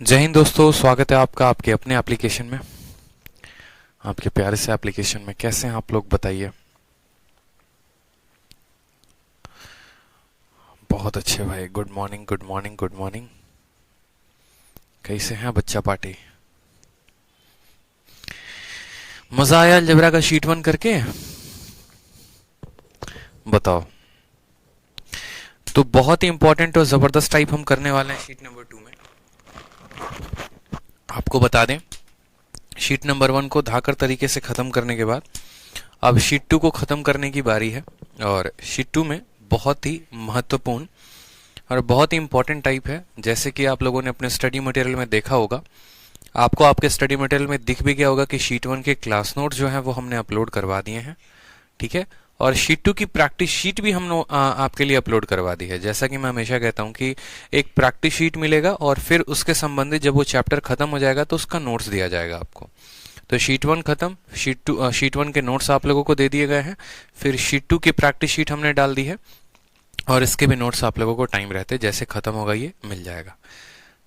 जय हिंद दोस्तों, स्वागत है आपका आपके अपने एप्लीकेशन में, आपके प्यारे से एप्लीकेशन में। कैसे हैं आप लोग, बताइए। बहुत अच्छे भाई, good morning good morning good morning. कैसे हैं बच्चा पार्टी? मजा आया अलजेब्रा का शीट 1 करके? बताओ। तो बहुत ही इंपॉर्टेंट और जबरदस्त टाइप हम करने वाले हैं शीट नंबर 2 में। आपको बता दें, शीट नंबर 1 को धाकर तरीके से खत्म करने के बाद अब शीट 2 को खत्म करने की बारी है। और शीट 2 में बहुत ही महत्वपूर्ण और बहुत ही इंपॉर्टेंट टाइप है, जैसे कि आप लोगों ने अपने स्टडी मटेरियल में देखा होगा। आपको आपके स्टडी मटेरियल में दिख भी गया होगा कि शीट 1 के क्लास नोट जो है वो हमने अपलोड करवा दिए हैं, ठीक है। और शीट 2 की प्रैक्टिस शीट भी हमने आपके लिए अपलोड करवा दी है। जैसा कि मैं हमेशा कहता हूं कि एक प्रैक्टिस शीट मिलेगा और फिर उसके संबंधित जब वो चैप्टर खत्म हो जाएगा तो उसका नोट्स दिया जाएगा आपको। तो शीट 1 खत्म, शीट 1 के नोट्स आप लोगों को दे दिए गए हैं। फिर शीट 2 की प्रैक्टिस शीट हमने डाल दी है और इसके भी नोट्स आप लोगों को टाइम रहते जैसे खत्म होगा ये मिल जाएगा,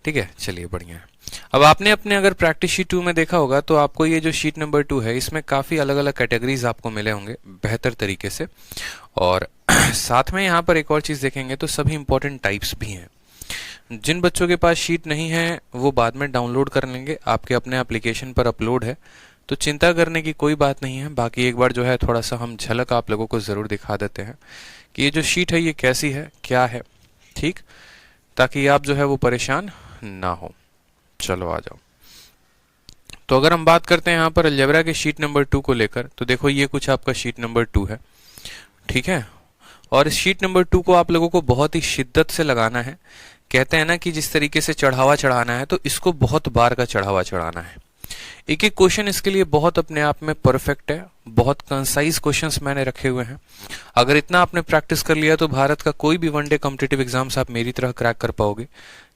ठीक है। चलिए, बढ़िया है। अब आपने अपने अगर प्रैक्टिस शीट 2 में देखा होगा तो आपको ये जो शीट नंबर 2 है इसमें काफी अलग अलग कैटेगरीज आपको मिले होंगे बेहतर तरीके से। और साथ में यहाँ पर एक और चीज देखेंगे तो सभी इंपॉर्टेंट टाइप्स भी हैं। जिन बच्चों के पास शीट नहीं है वो बाद में डाउनलोड कर लेंगे, आपके अपने एप्लीकेशन पर अपलोड है, तो चिंता करने की कोई बात नहीं है। बाकी एक बार जो है थोड़ा सा हम झलक आप लोगों को जरूर दिखा देते हैं कि ये जो शीट है ये कैसी है, क्या है, ठीक, ताकि आप जो है वो परेशान ना हो। चलो आ जाओ। तो अगर हम बात करते हैं यहाँ पर अलजेब्रा के शीट नंबर 2 को लेकर, तो देखो ये कुछ आपका शीट नंबर 2 है, ठीक है। और इस शीट नंबर 2 को आप लोगों को बहुत ही शिद्दत से लगाना है। कहते हैं ना कि जिस तरीके से चढ़ावा चढ़ाना है तो इसको बहुत बार का चढ़ावा चढ़ाना है। एक एक क्वेश्चन इसके लिए बहुत अपने आप में परफेक्ट है, बहुत कंसाइज क्वेश्चंस मैंने रखे हुए हैं। अगर इतना आपने प्रैक्टिस कर लिया तो भारत का कोई भी वनडे कॉम्पिटिटिव एग्जाम्स आप मेरी तरह क्रैक कर पाओगे।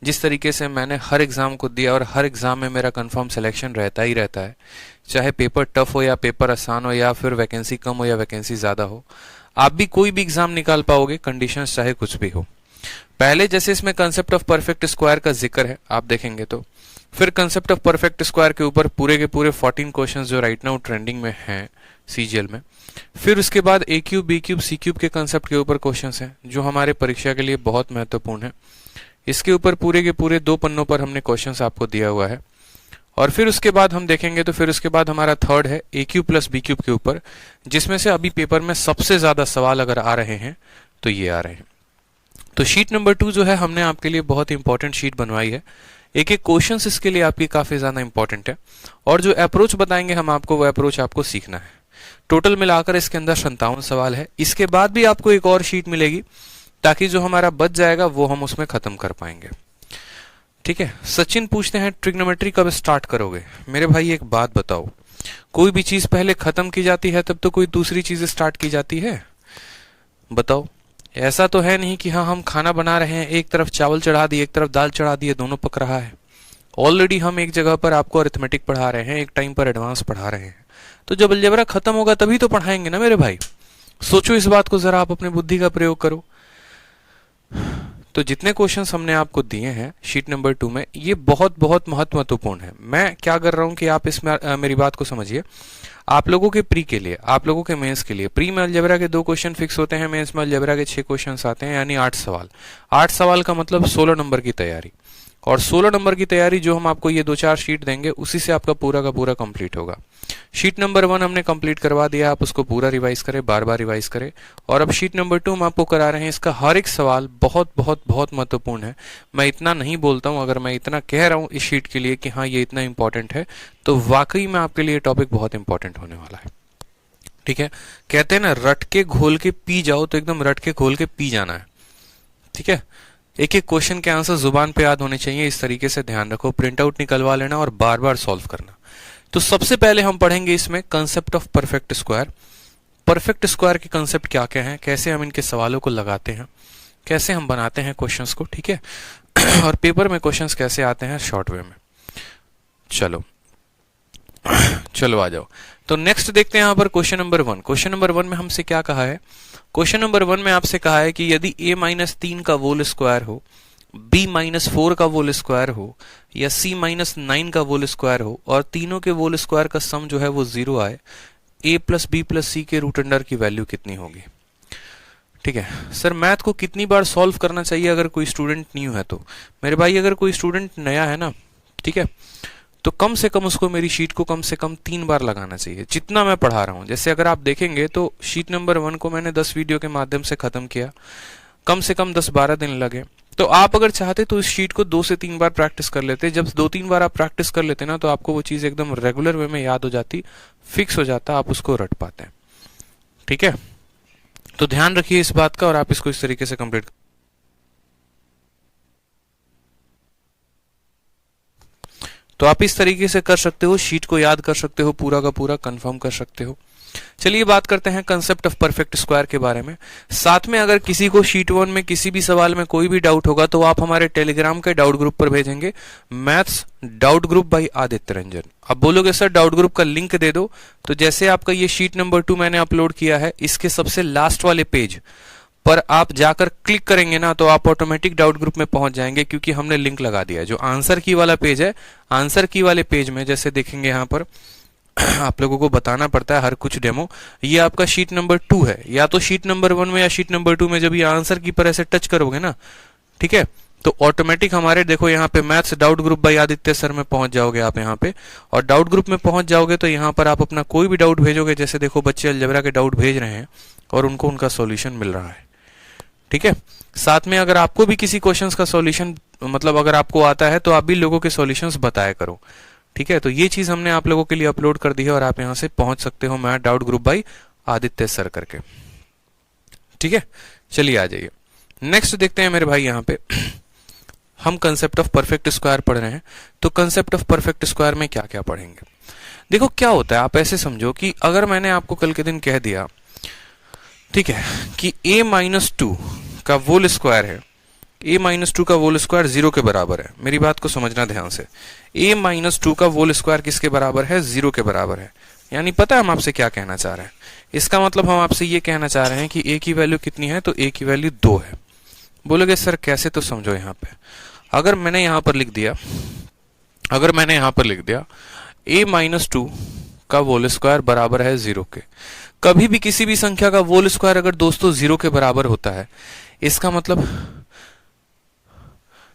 जिस तरीके से मैंने हर एग्जाम को दिया और हर एग्जाम में मेरा कंफर्म सिलेक्शन रहता ही रहता है, चाहे पेपर टफ हो या पेपर आसान हो या फिर वैकेंसी कम हो या वैकेंसी ज्यादा हो, आप भी कोई भी एग्जाम निकाल पाओगे, कंडीशंस चाहे कुछ भी हो। पहले जैसे इसमें कंसेप्ट ऑफ परफेक्ट स्क्वायर का जिक्र है, आप देखेंगे तो फिर कंसेप्ट ऑफ परफेक्ट स्क्वायर के ऊपर पूरे के पूरे 14 क्वेश्चंस जो राइट नाउ ट्रेंडिंग में हैं सीजीएल में। फिर उसके बाद ए cube B cube C cube के कंसेप्ट के ऊपर क्वेश्चंस हैं जो हमारे परीक्षा के लिए बहुत महत्वपूर्ण है। इसके ऊपर पूरे के पूरे 2 पन्नों पर हमने क्वेश्चंस आपको दिया हुआ है। और फिर उसके बाद हम देखेंगे तो फिर उसके बाद हमारा थर्ड है ए क्यूब प्लस बी क्यूब के ऊपर, जिसमें से अभी पेपर में सबसे ज्यादा सवाल अगर आ रहे हैं तो ये आ रहे हैं। तो शीट नंबर 2 जो है हमने आपके लिए बहुत इंपॉर्टेंट शीट बनवाई है। एक एक क्वेश्चन इसके लिए आपकी काफी ज्यादा इंपॉर्टेंट है और जो अप्रोच बताएंगे हम आपको वो अप्रोच आपको सीखना है। टोटल मिलाकर इसके अंदर 57 सवाल है। इसके बाद भी आपको एक और शीट मिलेगी ताकि जो हमारा बच जाएगा वो हम उसमें खत्म कर पाएंगे, ठीक है। सचिन पूछते हैं ट्रिग्नोमेट्री कब स्टार्ट करोगे? मेरे भाई एक बात बताओ, कोई भी चीज पहले खत्म की जाती है तब तो कोई दूसरी चीज स्टार्ट की जाती है? बताओ। ऐसा तो है नहीं कि हाँ हम खाना बना रहे हैं, एक तरफ चावल चढ़ा दिए एक तरफ दाल चढ़ा दिए, दोनों पक रहा है। ऑलरेडी हम एक जगह पर आपको अरिथमेटिक पढ़ा रहे हैं, एक टाइम पर एडवांस पढ़ा रहे हैं। तो जब अलजेब्रा खत्म होगा तभी तो पढ़ाएंगे ना मेरे भाई। सोचो इस बात को जरा, आप अपनी बुद्धि का प्रयोग करो। तो जितने क्वेश्चंस हमने आपको दिए हैं शीट नंबर 2 में, ये बहुत बहुत महत्वपूर्ण है। मैं क्या कर रहा हूं कि आप इसमें मेरी बात को समझिए। आप लोगों के प्री के लिए, आप लोगों के मेंस के लिए, प्री में अलजेब्रा के 2 क्वेश्चन फिक्स होते हैं, मेंस में अलजेब्रा के 6 क्वेश्चंस आते हैं, यानी 8 सवाल। 8 सवाल का मतलब 16 नंबर की तैयारी। और 16 नंबर की तैयारी जो हम आपको ये 2-4 शीट देंगे उसी से आपका पूरा का पूरा कंप्लीट होगा। शीट नंबर 1 हमने कंप्लीट करवा दिया, आप उसको पूरा रिवाइज करें, बार बार रिवाइज करें। और अब शीट नंबर 2 हम आपको करा रहे हैं, इसका हर एक सवाल बहुत बहुत बहुत महत्वपूर्ण है। मैं इतना नहीं बोलता हूं, अगर मैं इतना कह रहा हूं इस शीट के लिए कि हाँ ये इतना इंपॉर्टेंट है, तो वाकई में आपके लिए टॉपिक बहुत इंपॉर्टेंट होने वाला है, ठीक है। कहते हैं ना, रट के घोल के पी जाओ, तो एकदम रट के घोल के पी जाना है, ठीक है। एक एक क्वेश्चन के आंसर जुबान पे याद होने चाहिए, इस तरीके से ध्यान रखो, प्रिंट आउट निकलवा लेना और बार बार सॉल्व करना। तो सबसे पहले हम पढ़ेंगे इसमें concept of perfect square. Perfect square के कंसेप्ट क्या क्या हैं, कैसे हम इनके सवालों को लगाते हैं, कैसे हम बनाते हैं क्वेश्चंस को, ठीक है। और पेपर में क्वेश्चंस कैसे आते हैं शॉर्ट वे में। चलो चलो आ जाओ। तो नेक्स्ट देखते हैं यहाँ पर क्वेश्चन नंबर 1। क्वेश्चन नंबर 1 में हमसे क्या कहा है? क्वेश्चन नंबर 1 में आपसे कहा है कि यदि a-3 का होल स्क्वायर हो b-4 का होल स्क्वायर हो या c-9 का होल स्क्वायर हो और तीनों के होल स्क्वायर का सम जो है वो 0 आए, a प्लस बी प्लस सी के रूट अंडर की वैल्यू कितनी होगी? ठीक है सर, मैथ को कितनी बार सॉल्व करना चाहिए अगर कोई स्टूडेंट न्यू है तो? मेरे भाई अगर कोई स्टूडेंट नया है ना, ठीक है, तो कम से कम उसको मेरी शीट को कम से कम 3 बार लगाना चाहिए जितना मैं पढ़ा रहा हूं। जैसे अगर आप देखेंगे तो शीट नंबर 1 को मैंने 10 वीडियो के माध्यम से खत्म किया, कम से कम 10-12 दिन लगे। तो आप अगर चाहते तो इस शीट को 2 से 3 बार प्रैक्टिस कर लेते। जब 2-3 बार आप प्रैक्टिस कर लेते ना तो आपको वो चीज एकदम रेगुलर वे में याद हो जाती, फिक्स हो जाता, आप उसको रट पाते हैं। ठीक है, तो ध्यान रखिए इस बात का और आप इसको इस तरीके से कंप्लीट। तो आप इस तरीके से कर सकते हो, शीट को याद कर सकते हो, पूरा का पूरा कंफर्म कर सकते हो। चलिए बात करते हैं कंसेप्ट ऑफ परफेक्ट स्क्वायर के बारे में। साथ में अगर किसी को शीट 1 में किसी भी सवाल में कोई भी डाउट होगा तो आप हमारे टेलीग्राम के डाउट ग्रुप पर भेजेंगे, maths doubt group by Aditya Ranjan. अब बोलोगे सर डाउट ग्रुप का लिंक दे दो, तो जैसे आपका ये शीट नंबर 2 मैंने अपलोड किया है, इसके सबसे लास्ट वाले पेज पर आप जाकर क्लिक करेंगे ना तो आप ऑटोमेटिक डाउट ग्रुप में पहुंच जाएंगे, क्योंकि हमने लिंक लगा दिया है। जो आंसर की वाला पेज है, आंसर की वाले पेज में जैसे देखेंगे यहाँ पर आप लोगों को बताना पड़ता है हर कुछ डेमो। ये आपका शीट नंबर 2 है, या तो शीट नंबर 1 में या शीट नंबर 2 में जब ये आंसर की पर ऐसे टच करोगे ना, ठीक है, तो ऑटोमेटिक हमारे देखो यहाँ पे maths doubt group by Aditya sir में पहुंच जाओगे आप यहाँ पे। और डाउट ग्रुप में पहुंच जाओगे तो यहाँ पर आप अपना कोई भी डाउट भेजोगे। जैसे देखो बच्चे अलजेब्रा के डाउट भेज रहे हैं और उनको उनका सॉल्यूशन मिल रहा है। ठीक है, साथ में अगर आपको भी किसी क्वेश्चंस का सॉल्यूशन मतलब अगर आपको आता है तो आप भी लोगों के सॉल्यूशंस बताया करो। ठीक है, तो ये चीज हमने आप लोगों के लिए अपलोड कर दी है और आप यहां से पहुंच सकते हो math doubt group by Aditya sir करके। ठीक है, चलिए आ जाइए नेक्स्ट देखते हैं मेरे भाई। यहाँ पे हम कंसेप्ट ऑफ परफेक्ट स्क्वायर पढ़ रहे हैं, तो कंसेप्ट ऑफ परफेक्ट स्क्वायर में क्या क्या पढ़ेंगे? देखो क्या होता है, आप ऐसे समझो कि अगर मैंने आपको कल के दिन कह दिया, ठीक है, कि a-2 का होल स्क्वायर है, a-2 का होल स्क्वायर 0 के बराबर है। मेरी बात को समझना ध्यान से, a-2 का होल स्क्वायर किसके बराबर है? 0 के बराबर है। यानी पता है हम आपसे क्या कहना चाह रहे हैं? इसका मतलब हम आपसे ये कहना चाह रहे हैं कि a की वैल्यू कितनी है, तो a की वैल्यू 2 है। बोलोगे सर कैसे? तो समझो यहाँ पे अगर मैंने यहाँ पर लिख दिया, a-2 का होल स्क्वायर बराबर है 0 के। कभी भी किसी भी संख्या का होल स्क्वायर अगर दोस्तों 0 के बराबर होता है, इसका मतलब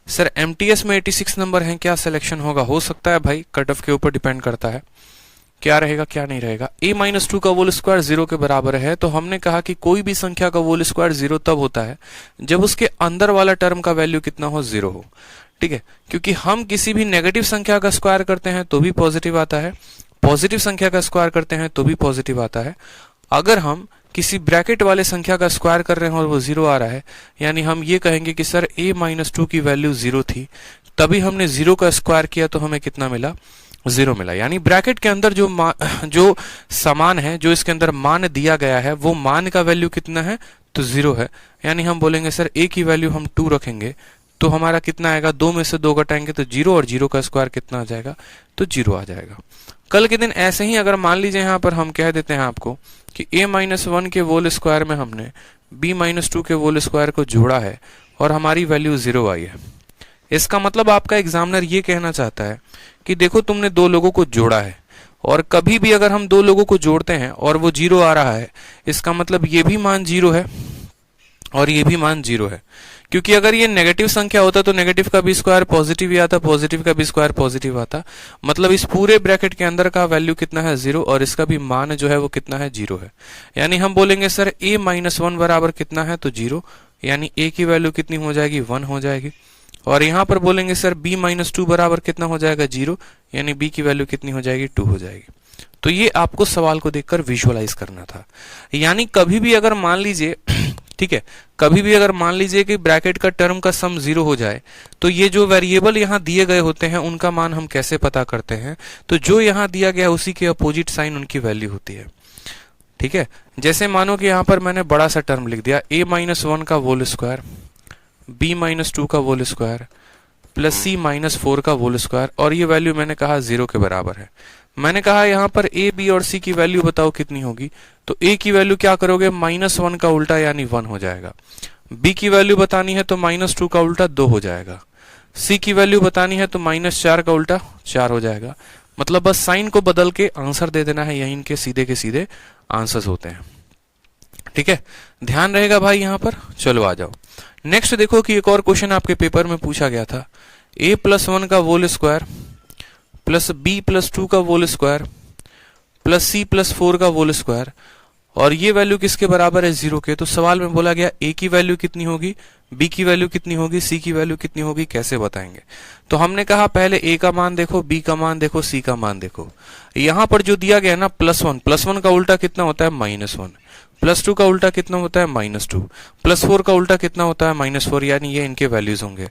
सर एमटीएस में 86 नंबर है, क्या सिलेक्शन होगा? हो सकता है भाई, कट ऑफ के ऊपर डिपेंड करता है क्या रहेगा क्या नहीं रहेगा। a-2 का होल स्क्वायर 0 के बराबर है, तो हमने कहा कि कोई भी संख्या का होल स्क्वायर 0 तब होता है जब उसके अंदर वाला टर्म का वैल्यू कितना हो? 0 हो। ठीक है, क्योंकि हम किसी भी नेगेटिव संख्या का स्क्वायर करते हैं तो भी पॉजिटिव आता है, पॉजिटिव संख्या का स्क्वायर करते हैं तो भी पॉजिटिव आता है। अगर हम किसी ब्रैकेट वाले संख्या का स्क्वायर कर रहे हैं और वो 0 आ रहा है, यानी हम ये कहेंगे कि सर a-2 की वैल्यू 0 थी, तभी हमने 0 का स्क्वायर किया तो हमें कितना मिला? 0 मिला। यानी ब्रैकेट के अंदर जो समान है, जो इसके अंदर मान दिया गया है, वो मान का वैल्यू कितना है? तो 0 है। यानी हम बोलेंगे सर a की वैल्यू हम 2 रखेंगे तो हमारा कितना आएगा? 2 में से 2 घटाएंगे तो 0, और 0 का स्क्वायर कितना आ जाएगा? तो 0 आ जाएगा। कल के दिन ऐसे ही अगर मान लीजिए यहाँ पर हम कह देते हैं आपको कि a-1 के होल स्क्वायर में हमने b-2 के होल स्क्वायर को जोड़ा है और हमारी वैल्यू 0 आई है, इसका मतलब आपका एग्जामिनर ये कहना चाहता है कि देखो तुमने 2 लोगों को जोड़ा है, और कभी भी अगर हम 2 लोगों को जोड़ते हैं और वो 0 आ रहा है, इसका मतलब ये भी मान 0 है और ये भी मान 0 है। क्योंकि अगर ये नेगेटिव संख्या होता तो नेगेटिव का भी स्क्वायर पॉजिटिव ही आता, पॉजिटिव का भी स्क्वायर पॉजिटिव आता। मतलब इस पूरे ब्रैकेट के अंदर का वैल्यू कितना है? 0, और इसका भी मान जो है वो कितना है? 0 है। यानी हम बोलेंगे सर a-1 बराबर कितना है? तो 0। यानी a की वैल्यू कितनी हो जाएगी? 1 हो जाएगी। और यहाँ पर बोलेंगे सर b-2 बराबर कितना हो जाएगा? 0। यानी b की वैल्यू कितनी हो जाएगी? 2 हो जाएगी। तो ये आपको सवाल को देखकर विजुअलाइज करना था। यानी कभी भी अगर मान लीजिए, ठीक है, कभी भी अगर मान लीजिए कि ब्रैकेट का टर्म का सम 0 हो जाए, तो ये जो वेरिएबल यहाँ दिए गए होते हैं उनका मान हम कैसे पता करते हैं? तो जो यहाँ दिया गया उसी के अपोजिट साइन उनकी वैल्यू होती है। ठीक है, जैसे मानो कि यहाँ पर मैंने बड़ा सा टर्म लिख दिया a-1 का होल स्क्वायर, b-2 का होल स्क्वायर प्लस c-4 का होल स्क्वायर, और ये वैल्यू मैंने कहा 0 के बराबर है। मैंने कहा यहाँ पर a, b और c की वैल्यू बताओ कितनी होगी? तो a की वैल्यू क्या करोगे? -1 का उल्टा यानी 1 हो जाएगा। बी की वैल्यू बतानी है तो -2 का उल्टा 2 हो जाएगा, सी की वैल्यू बतानी है तो -4 का उल्टा 4 हो जाएगा। मतलब बस साइन को बदल के आंसर दे देना है, यही इनके सीधे के सीधे आंसर्स होते हैं। ठीक है, ध्यान रहेगा भाई यहाँ पर। चलो आ जाओ नेक्स्ट। देखो कि एक और क्वेश्चन आपके पेपर में पूछा गया था, a+1 का होल स्क्वायर प्लस b+2 का होल स्क्वायर प्लस c+4 का होल स्क्वायर, और ये वैल्यू किसके बराबर है 0 के। तो सवाल में बोला गया a की वैल्यू कितनी होगी, b की वैल्यू कितनी होगी, c की वैल्यू कितनी होगी, कैसे बताएंगे। तो हमने कहा पहले a का मान देखो, b का मान देखो, c का मान देखो। यहां पर जो दिया गया है ना +1 का उल्टा कितना होता है -1, +2 का उल्टा कितना होता है -2, +4 का उल्टा कितना होता है -4, यानी ये इनके वैल्यूज होंगे।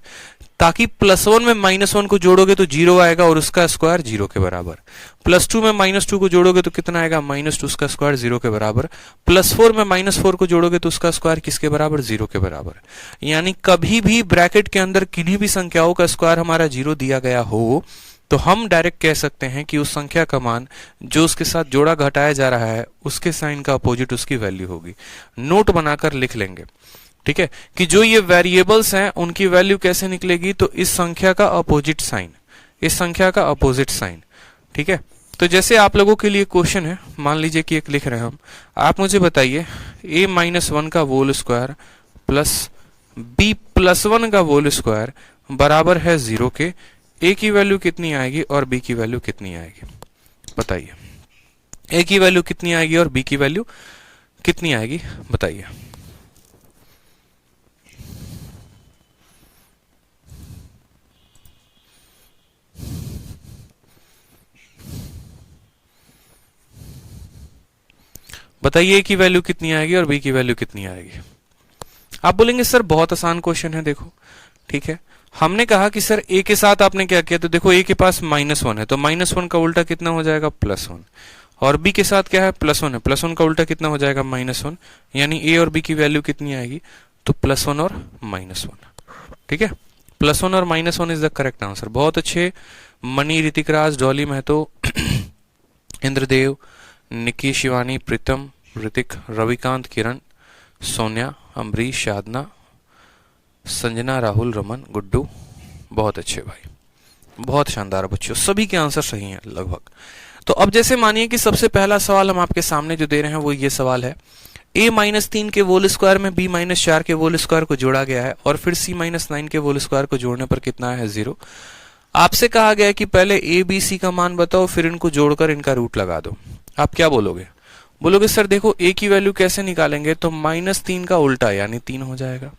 ताकि +1 में -1 को जोड़ोगे तो 0 आएगा और उसका स्क्वायर 0 के बराबर, +2 में -2 को जोड़ोगे तो कितना आएगा -2, उसका स्क्वायर 0 के बराबर, +4 में -4 को जोड़ोगे तो उसका स्क्वायर किसके बराबर 0 के बराबर। यानी कभी भी ब्रैकेट के अंदर किन्हीं भी संख्याओं का स्क्वायर हमारा 0 दिया गया हो तो हम डायरेक्ट कह सकते हैं कि उस संख्या का मान जो उसके साथ जोड़ा घटाया जा रहा है उसके साइन का अपोजिट उसकी वैल्यू होगी। नोट बनाकर लिख लेंगे, ठीक है, कि जो ये वेरिएबल्स हैं उनकी वैल्यू कैसे निकलेगी, तो इस संख्या का अपोजिट साइन, इस संख्या का अपोजिट साइन। ठीक है, तो जैसे आप लोगों के लिए क्वेश्चन है, मान लीजिए कि एक लिख रहे हैं हम, आप मुझे बताइए a-1 का होल स्क्वायर प्लस b+1 का होल स्क्वायर बराबर है 0 के। a की वैल्यू कितनी आएगी और b की वैल्यू कितनी आएगी, बताइए। a की वैल्यू कितनी आएगी और b की वैल्यू कितनी आएगी, बताइए। बताइए a की वैल्यू कितनी आएगी और b की वैल्यू कितनी आएगी। आप बोलेंगे सर बहुत आसान क्वेश्चन है, देखो ठीक है, हमने कहा कि सर a के साथ आपने क्या किया, तो देखो a के पास -1 है तो -1 का उल्टा कितना हो जाएगा +1, और b के साथ क्या है +1 है, +1 का उल्टा कितना हो जाएगा -1, यानी a और b की वैल्यू कितनी आएगी, तो +1 और -1। ठीक है, +1 और -1 इज द करेक्ट आंसर। बहुत अच्छे, मनी, ऋतिक राज, डॉली महतो, इंद्रदेव, निकी, शिवानी, प्रीतम, ऋतिक, रविकांत, किरण, सोनिया, अमरीश, साधना, संजना, राहुल, रमन, गुड्डू, बहुत अच्छे भाई, बहुत शानदार बच्चों, सभी के आंसर सही हैं लगभग। तो अब जैसे मानिए कि सबसे पहला सवाल हम आपके सामने जो दे रहे हैं वो ये सवाल है, a-3 के होल स्क्वायर में b-4 के होल स्क्वायर को जोड़ा गया है और फिर c-9 के होल स्क्वायर को जोड़ने पर कितना है 0। आपसे कहा गया है कि पहले a, b, c का मान बताओ, फिर इनको जोड़कर इनका रूट लगा दो। आप क्या बोलोगे, बोलोगे सर देखो a की वैल्यू कैसे निकालेंगे, तो -3 का उल्टा यानी 3 हो जाएगा।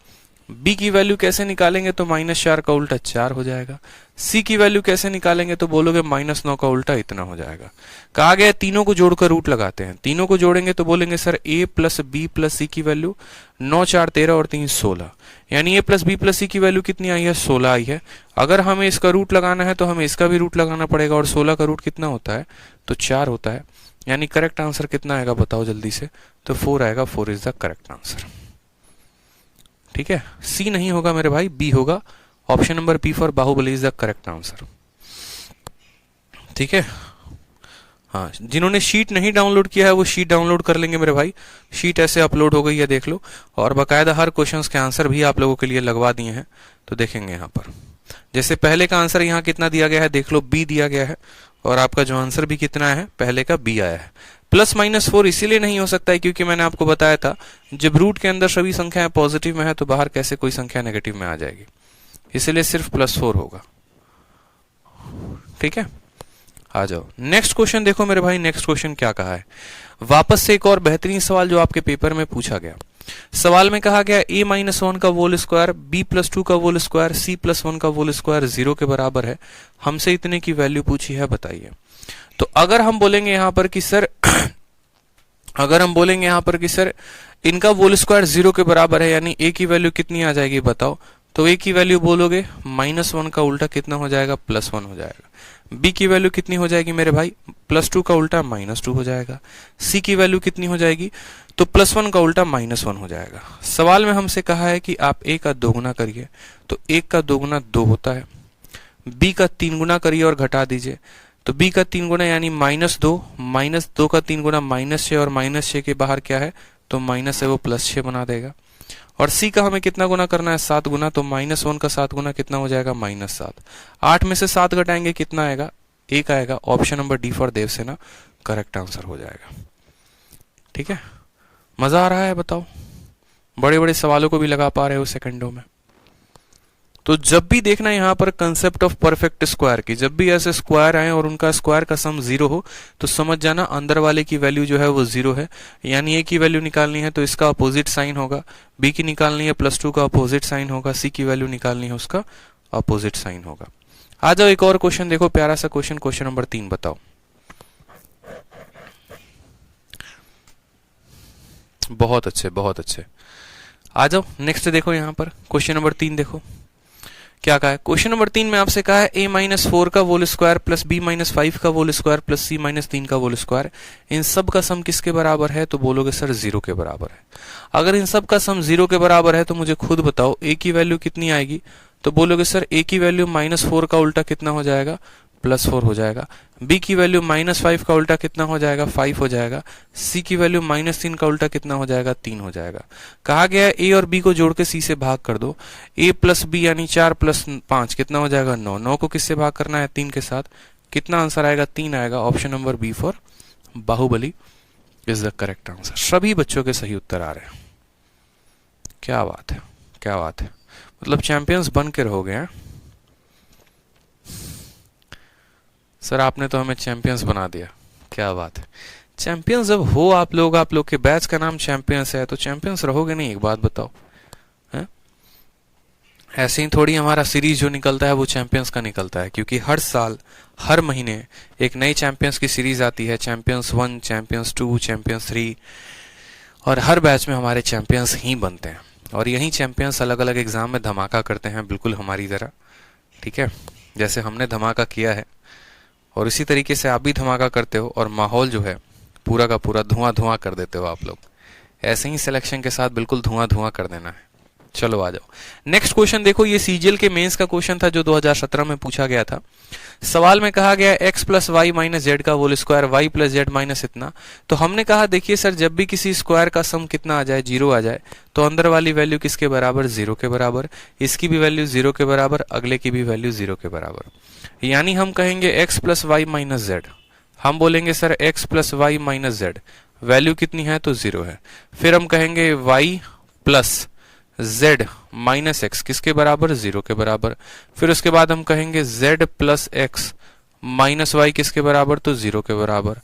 b की वैल्यू कैसे निकालेंगे, तो -4 का उल्टा 4 हो जाएगा। c की वैल्यू कैसे निकालेंगे, तो बोलोगे -9 का उल्टा इतना हो जाएगा। कहा गया तीनों को जोड़कर रूट लगाते हैं, तीनों को जोड़ेंगे तो बोलेंगे sir a plus b plus c की वैल्यू 9, 4, 13 और 3, 16, यानी a plus b plus c की वैल्यू कितनी आई है 16 आई है। अगर हमें इसका रूट लगाना है तो हमें इसका भी रूट लगाना पड़ेगा, और 16 का रूट कितना होता है, तो 4 होता है। यानी करेक्ट आंसर कितना आएगा बताओ जल्दी से, तो 4 आएगा, 4 इज द करेक्ट आंसर। ठीक है, सी नहीं होगा मेरे भाई, बी होगा। Option number B for Baahubali is the correct answer. ठीक है, हाँ, जिन्होंने शीट नहीं डाउनलोड किया है वो शीट डाउनलोड कर लेंगे मेरे भाई, शीट ऐसे अपलोड हो गई है, देख लो, और बाकायदा हर क्वेश्चंस के आंसर भी आप लोगों के लिए लगवा दिए हैं। तो देखेंगे यहाँ पर, जैसे पहले का आंसर यहाँ कितना दिया गया है, देख लो बी दिया गया है, और आपका जो आंसर भी कितना है, पहले का बी आया है। +-4 इसीलिए नहीं हो सकता है क्योंकि मैंने आपको बताया था जब रूट के अंदर सभी संख्याएं पॉजिटिव में है तो बाहर कैसे कोई संख्या नेगेटिव में आ जाएगी, इसलिए सिर्फ +4 होगा। ठीक है, आ जाओ नेक्स्ट क्वेश्चन। देखो मेरे भाई नेक्स्ट क्वेश्चन क्या कहा है, वापस से एक और बेहतरीन सवाल जो आपके पेपर में पूछा गया। सवाल में कहा गया a-1 का होल स्क्वायर, b+2 का होल स्क्वायर, c+1 का होल स्क्वायर 0 के बराबर है, हमसे इतने की वैल्यू पूछी है, बताइए। तो अगर हम बोलेंगे यहां पर कि सर अगर हम बोलेंगे यहां पर कि सर इनका होल स्क्वायर 0 के बराबर है, यानी a की वैल्यू कितनी आ जाएगी बताओ, तो a की वैल्यू बोलोगे -1 का उल्टा कितना हो जाएगा, +1 हो जाएगा। b की वैल्यू कितनी हो जाएगी मेरे भाई, +2 का उल्टा -2 हो जाएगा। c की वैल्यू कितनी हो जाएगी, तो +1 का उल्टा -1 हो जाएगा। सवाल में हमसे कहा है कि आप a का 2 गुना करिए, तो 1 का 2 गुना 2 होता है। b का 3 गुना करिए और घटा दीजिए, तो b का 3 गुना यानी -2 का 3 गुना -6, और -6 के बाहर क्या है, तो माइनस है वो +6 बना देगा। और सी का हमें कितना गुना करना है, 7 गुना, तो -1 का 7 गुना कितना हो जाएगा, -7। 8 में से 7 घटाएंगे कितना आएगा, 1 आएगा। Option number D for Devasena correct answer हो जाएगा। ठीक है, मजा आ रहा है बताओ, बड़े बड़े सवालों को भी लगा पा रहे हो सेकंडों में। तो जब भी देखना यहाँ पर कंसेप्ट ऑफ परफेक्ट स्क्वायर की, जब भी ऐसे स्क्वायर आए और उनका स्क्वायर का सम 0 हो तो समझ जाना अंदर वाले की वैल्यू जो है वो 0 है, यानी ए की वैल्यू निकालनी है तो इसका अपोजिट साइन होगा, बी की निकालनी है +2 का अपोजिट साइन होगा, सी की वैल्यू निकालनी है उसका अपोजिट साइन होगा। आ जाओ एक और क्वेश्चन देखो, प्यारा सा क्वेश्चन, क्वेश्चन नंबर 3 बताओ। बहुत अच्छे, बहुत अच्छे। आ जाओ नेक्स्ट देखो, यहाँ पर क्वेश्चन नंबर 3 देखो क्या कहा है। क्वेश्चन नंबर 3 में आपसे कहा है a-4 का होल स्क्वायर प्लस b-5 का होल स्क्वायर प्लस c-3 का होल स्क्वायर, इन सब का सम किसके बराबर है, तो बोलोगे सर 0 के बराबर है। अगर इन सब का सम 0 के बराबर है तो मुझे खुद बताओ a की वैल्यू कितनी आएगी, तो बोलोगे सर a की वैल्यू -4 का उल्टा कितना हो जाएगा, +4 हो जाएगा। b की वैल्यू -5 का उल्टा कितना हो जाएगा, 5 हो जाएगा। c की वैल्यू -3 का उल्टा कितना हो जाएगा, 3 हो जाएगा। कहा गया है a और b को जोड़ के c से भाग कर दो, a प्लस b यानी 4 + 5 कितना हो जाएगा, 9। 9 को किससे भाग करना है, 3 के साथ, कितना आंसर आएगा, 3 आएगा। Option number B for Baahubali is the correct answer. सभी बच्चों के सही उत्तर आ रहे हैं, क्या बात है, क्या बात है, मतलब चैंपियंस बन के रहोगे हैं सर, आपने तो हमें चैंपियंस बना दिया, क्या बात है। चैंपियंस जब हो आप लोग के बैच का नाम चैंपियंस है तो चैंपियंस रहोगे नहीं, एक बात बताओ है? ऐसे ही थोड़ी हमारा सीरीज जो निकलता है वो चैंपियंस का निकलता है, क्योंकि हर साल हर महीने एक नई चैंपियंस की सीरीज आती है, चैंपियंस 1, चैंपियंस 2, चैंपियंस 3, और हर बैच में हमारे चैंपियंस ही बनते हैं। और यही चैंपियंस अलग अलग एग्जाम में धमाका करते हैं, बिल्कुल हमारी तरह। ठीक है, जैसे हमने धमाका किया है और इसी तरीके से आप भी धमाका करते हो और माहौल जो है पूरा का पूरा धुआं धुआं कर देते हो आप लोग। ऐसे ही सिलेक्शन के साथ बिल्कुल धुआं धुआं कर देना है। चलो आ जाओ नेक्स्ट क्वेश्चन देखो, ये सीजीएल के मेंस का क्वेश्चन था जो 2017 में पूछा गया था। सवाल में कहा गया x + y - z का whole square y + z minus इतना। तो हमने कहा देखिए सर, जब भी किसी स्क्वायर का सम कितना आ जाए, 0 आ जाए, तो अंदर वाली वैल्यू किसके बराबर, 0 के बराबर, इसकी भी वैल्यू 0 के बराबर, अगले की भी वैल्यू 0 के बराबर। यानी हम कहेंगे x + y - z, हम बोलेंगे sir x + y - z, value कितनी है, तो 0 है। फिर हम कहेंगे y + z - x किसके बराबर, 0 के बराबर। फिर उसके बाद हम कहेंगे z + x - y किसके बराबर, तो 0 के बराबर।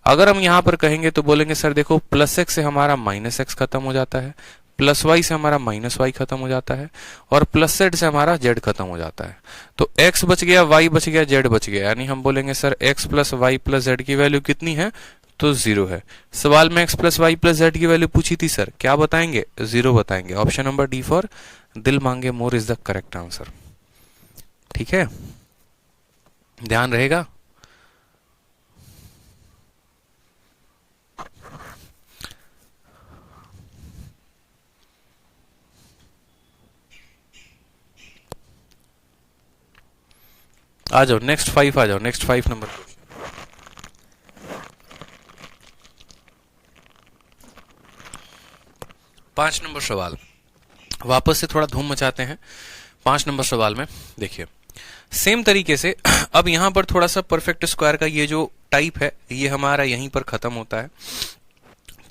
अगर हम यहाँ पर कहेंगे तो बोलेंगे सर देखो, +x से हमारा -x खत्म हो जाता है, +y से हमारा -y खत्म हो जाता है, और +z से हमारा z खत्म हो जाता है। तो x बच गया, y बच गया, z बच गया, यानी हम बोलेंगे सर x + y + z की वैल्यू कितनी है, तो 0 है। सवाल में x + y + z की वैल्यू पूछी थी सर, क्या बताएंगे, 0 बताएंगे। ऑप्शन नंबर डी फॉर दिल मांगे more is the correct answer. ठीक है, ध्यान रहेगा। आ जाओ नेक्स्ट 5, आ जाओ नेक्स्ट 5 नंबर। 5 नंबर सवाल, वापस से थोड़ा धूम मचाते हैं। 5 नंबर सवाल में देखिए, सेम तरीके से अब यहां पर थोड़ा सा परफेक्ट स्क्वायर का ये जो टाइप है ये हमारा यहीं पर खत्म होता है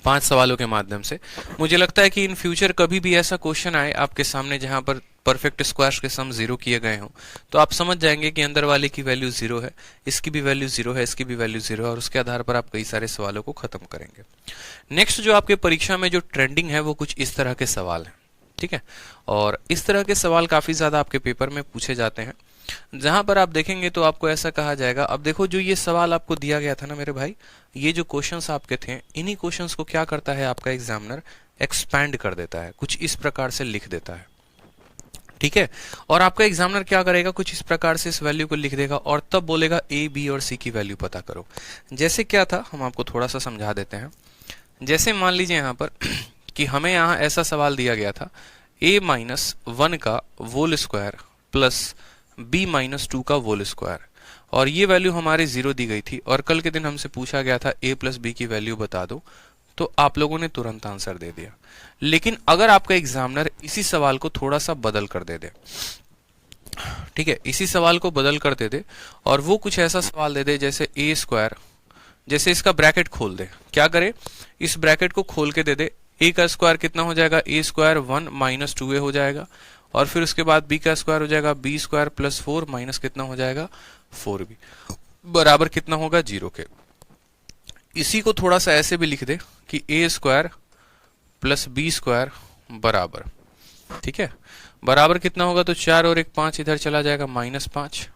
5 सवालों के माध्यम से। मुझे लगता है कि इन फ्यूचर कभी भी ऐसा क्वेश्चन आए आपके सामने जहां पर परफेक्ट स्क्वायर्स के सम 0 किए गए हों, तो आप समझ जाएंगे कि अंदर वाले की वैल्यू 0 है, इसकी भी वैल्यू 0 है, इसकी भी वैल्यू 0 है, और उसके आधार पर आप कई सारे सवालों को खत्म करेंगे। नेक्स्ट जो आपके परीक्षा में जो ट्रेंडिंग है वो कुछ इस तरह के सवाल है। ठीक है, और इस तरह के सवाल काफी ज्यादा आपके पेपर में पूछे जाते हैं, जहां पर आप देखेंगे तो आपको ऐसा कहा जाएगा। अब देखो, जो ये सवाल आपको दिया गया था ना मेरे भाई, ये जो क्वेश्चंस आपके थे, इन्हीं क्वेश्चंस को क्या करता है आपका एग्जामिनर, एक्सपैंड कर देता है, कुछ इस प्रकार से लिख देता है। ठीक है, और आपका एग्जामिनर क्या करेगा, कुछ इस प्रकार से इस वैल्यू को लिख देगा और तब बोलेगा ए, बी और सी की वैल्यू पता करो। जैसे क्या था, हम आपको थोड़ा सा समझा देते हैं। जैसे मान लीजिए यहाँ पर कि हमें यहाँ ऐसा सवाल दिया गया था, a-1 का होल स्क्वायर प्लस b-2 का होल स्क्वायर, और ये वैल्यू हमारे 0 दी गई थी, और कल के दिन हमसे पूछा गया था a + b की वैल्यू बता दो, तो आप लोगों ने तुरंत आंसर दे दिया। लेकिन अगर आपका एग्जामिनर इसी सवाल को थोड़ा सा बदल कर दे दे, ठीक है, इसी सवाल को बदल कर दे दे और वो कुछ ऐसा सवाल दे दे जैसे ए स्क्वायर, जैसे इसका ब्रैकेट खोल दे, क्या करे, इस ब्रैकेट को खोल के दे दे, ए का स्क्वायर कितना हो जाएगा, ए स्क्वायर 1 माइनस 2a हो जाएगा, और फिर उसके बाद बी का स्क्वायर हो जाएगा बी स्क्वायर प्लस 4 माइनस कितना हो जाएगा 4b, बराबर कितना होगा 0 के। इसी को थोड़ा सा ऐसे भी लिख दे कि ए स्क्वायर प्लस बी स्क्वायर बराबर, ठीक है, बराबर कितना होगा, तो 4 और 1 5 इधर चला जाएगा -5,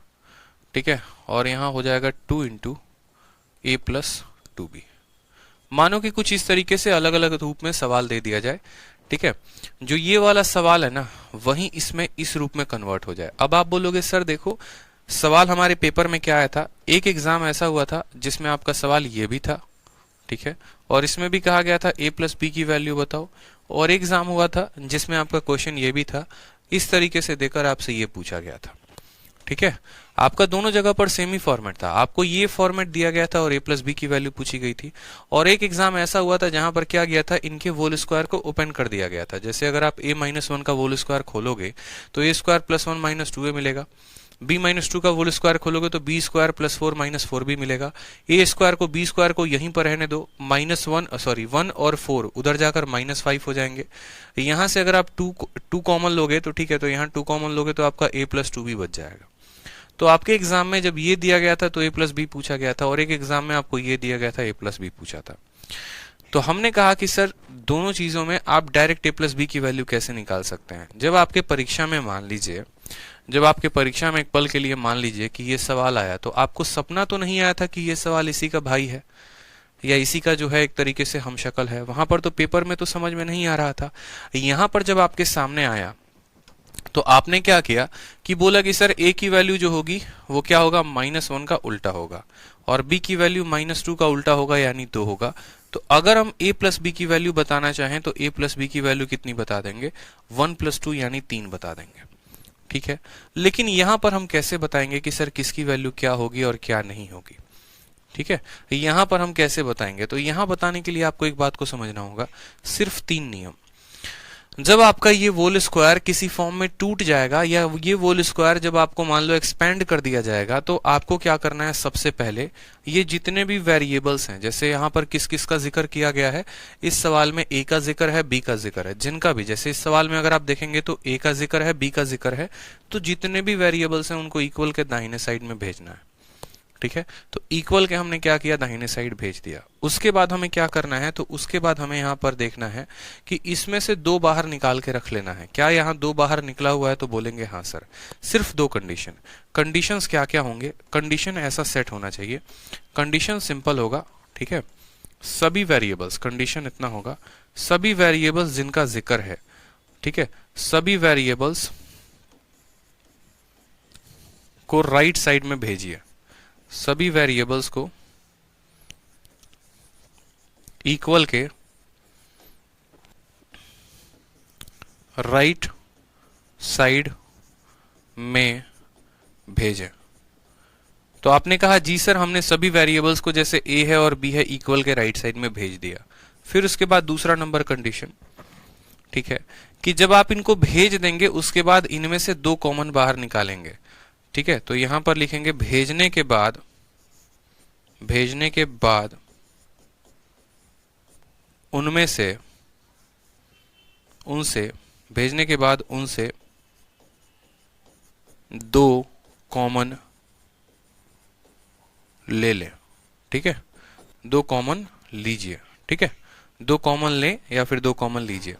ठीक है, और यहां हो जाएगा 2 इंटू ए प्लस 2b। मानो कि कुछ इस तरीके से अलग अलग रूप में सवाल दे दिया जाए, ठीक है, जो ये वाला सवाल है ना वही इसमें इस रूप में कन्वर्ट हो जाए। अब आप बोलोगे सर देखो सवाल हमारे पेपर में क्या आया था, एक एग्जाम ऐसा हुआ था जिसमें आपका सवाल ये भी था, ठीक है, और इसमें भी कहा गया था a प्लस बी की वैल्यू बताओ, और एक एग्जाम हुआ था जिसमें आपका क्वेश्चन ये भी था, इस तरीके से देकर आपसे ये पूछा गया था, ठीक है। आपका दोनों जगह पर सेम ही फॉर्मेट था, आपको ये फॉर्मेट दिया गया था और a प्लस बी की वैल्यू पूछी गई थी। और एक एग्जाम ऐसा हुआ था जहां पर क्या गया था, इनके होल स्क्वायर को ओपन कर दिया गया था, जैसे अगर आप a माइनस 1 का होल स्क्वायर खोलोगे तो a square plus 1 minus 2a मिलेगा, b माइनस 2 का होल स्क्वायर खोलोगे तो b square plus 4 minus 4b मिलेगा, a स्क्वायर को b स्क्वायर को यहीं पर रहने दो, -1 और 4 उधर जाकर -5 हो जाएंगे। यहां से अगर आप 2 कॉमन लोगे तो ठीक है, तो यहाँ 2 कॉमन लोगे तो आपका a प्लस 2b बच जाएगा। तो आपके एग्जाम में जब ये दिया गया था तो a प्लस बी पूछा गया था, और एक एग्जाम में आपको ये दिया गया था a प्लस बी पूछा था। तो हमने कहा कि सर दोनों चीजों में आप डायरेक्ट a प्लस बी की वैल्यू कैसे निकाल सकते हैं। जब आपके परीक्षा में मान लीजिए, जब आपके परीक्षा में एक पल के लिए मान लीजिए कि ये सवाल आया, तो आपको सपना तो नहीं आया था कि ये सवाल इसी का भाई है या इसी का जो है एक तरीके से हमशक्ल है, वहां पर तो पेपर में तो समझ में नहीं आ रहा था। यहां पर जब आपके सामने आया तो आपने क्या किया कि बोला कि सर a की वैल्यू जो होगी वो क्या होगा, -1 का उल्टा होगा, और b की वैल्यू -2 का उल्टा होगा यानी 2 होगा। तो अगर हम a प्लस बी की वैल्यू बताना चाहें तो a प्लस बी की वैल्यू कितनी बता देंगे, 1 + 2 यानी 3 बता देंगे, ठीक है। लेकिन यहां पर हम कैसे बताएंगे कि सर किसकी वैल्यू क्या होगी और क्या नहीं होगी, ठीक है, यहां पर हम कैसे बताएंगे। तो यहां बताने के लिए आपको एक बात को समझना होगा, सिर्फ 3 नियम। जब आपका ये वोल स्क्वायर किसी फॉर्म में टूट जाएगा या ये वोल स्क्वायर जब आपको मान लो एक्सपेंड कर दिया जाएगा, तो आपको क्या करना है, सबसे पहले ये जितने भी वेरिएबल्स हैं, जैसे यहाँ पर किस किस का जिक्र किया गया है, इस सवाल में a का जिक्र है, b का जिक्र है, जिनका भी, जैसे इस सवाल में अगर आप देखेंगे तो a का जिक्र है, b का जिक्र है, तो जितने भी वेरिएबल्स हैं उनको इक्वल के दाहिने साइड में भेजना है, ठीक है। तो इक्वल के हमने क्या किया, दाहिने साइड भेज दिया। उसके बाद हमें क्या करना है, तो उसके बाद हमें यहाँ पर देखना है कि इसमें से 2 बाहर निकाल के रख लेना है। क्या यहाँ 2 बाहर निकला हुआ है, तो बोलेंगे हाँ सर। सिर्फ 2 कंडीशन, कंडीशंस क्या क्या होंगे, कंडीशन ऐसा सेट होना चाहिए, कंडीशन सिंपल होगा, ठीक है, सभी वेरिएबल्स, कंडीशन इतना होगा, सभी वेरिएबल्स जिनका जिक्र है, ठीक है, सभी वेरिएबल्स को राइट साइड में भेजिए, सभी वेरिएबल्स को इक्वल के राइट साइड में भेजें। तो आपने कहा जी सर हमने सभी वेरिएबल्स को जैसे a है और b है इक्वल के राइट साइड में भेज दिया। फिर उसके बाद दूसरा नंबर कंडीशन, ठीक है, कि जब आप इनको भेज देंगे उसके बाद इनमें से 2 कॉमन बाहर निकालेंगे, ठीक है। तो यहां पर लिखेंगे भेजने के बाद उनसे भेजने के बाद उनसे 2 कॉमन ले लें, ठीक है, 2 कॉमन लीजिए, ठीक है, 2 कॉमन लें या फिर 2 कॉमन लीजिए।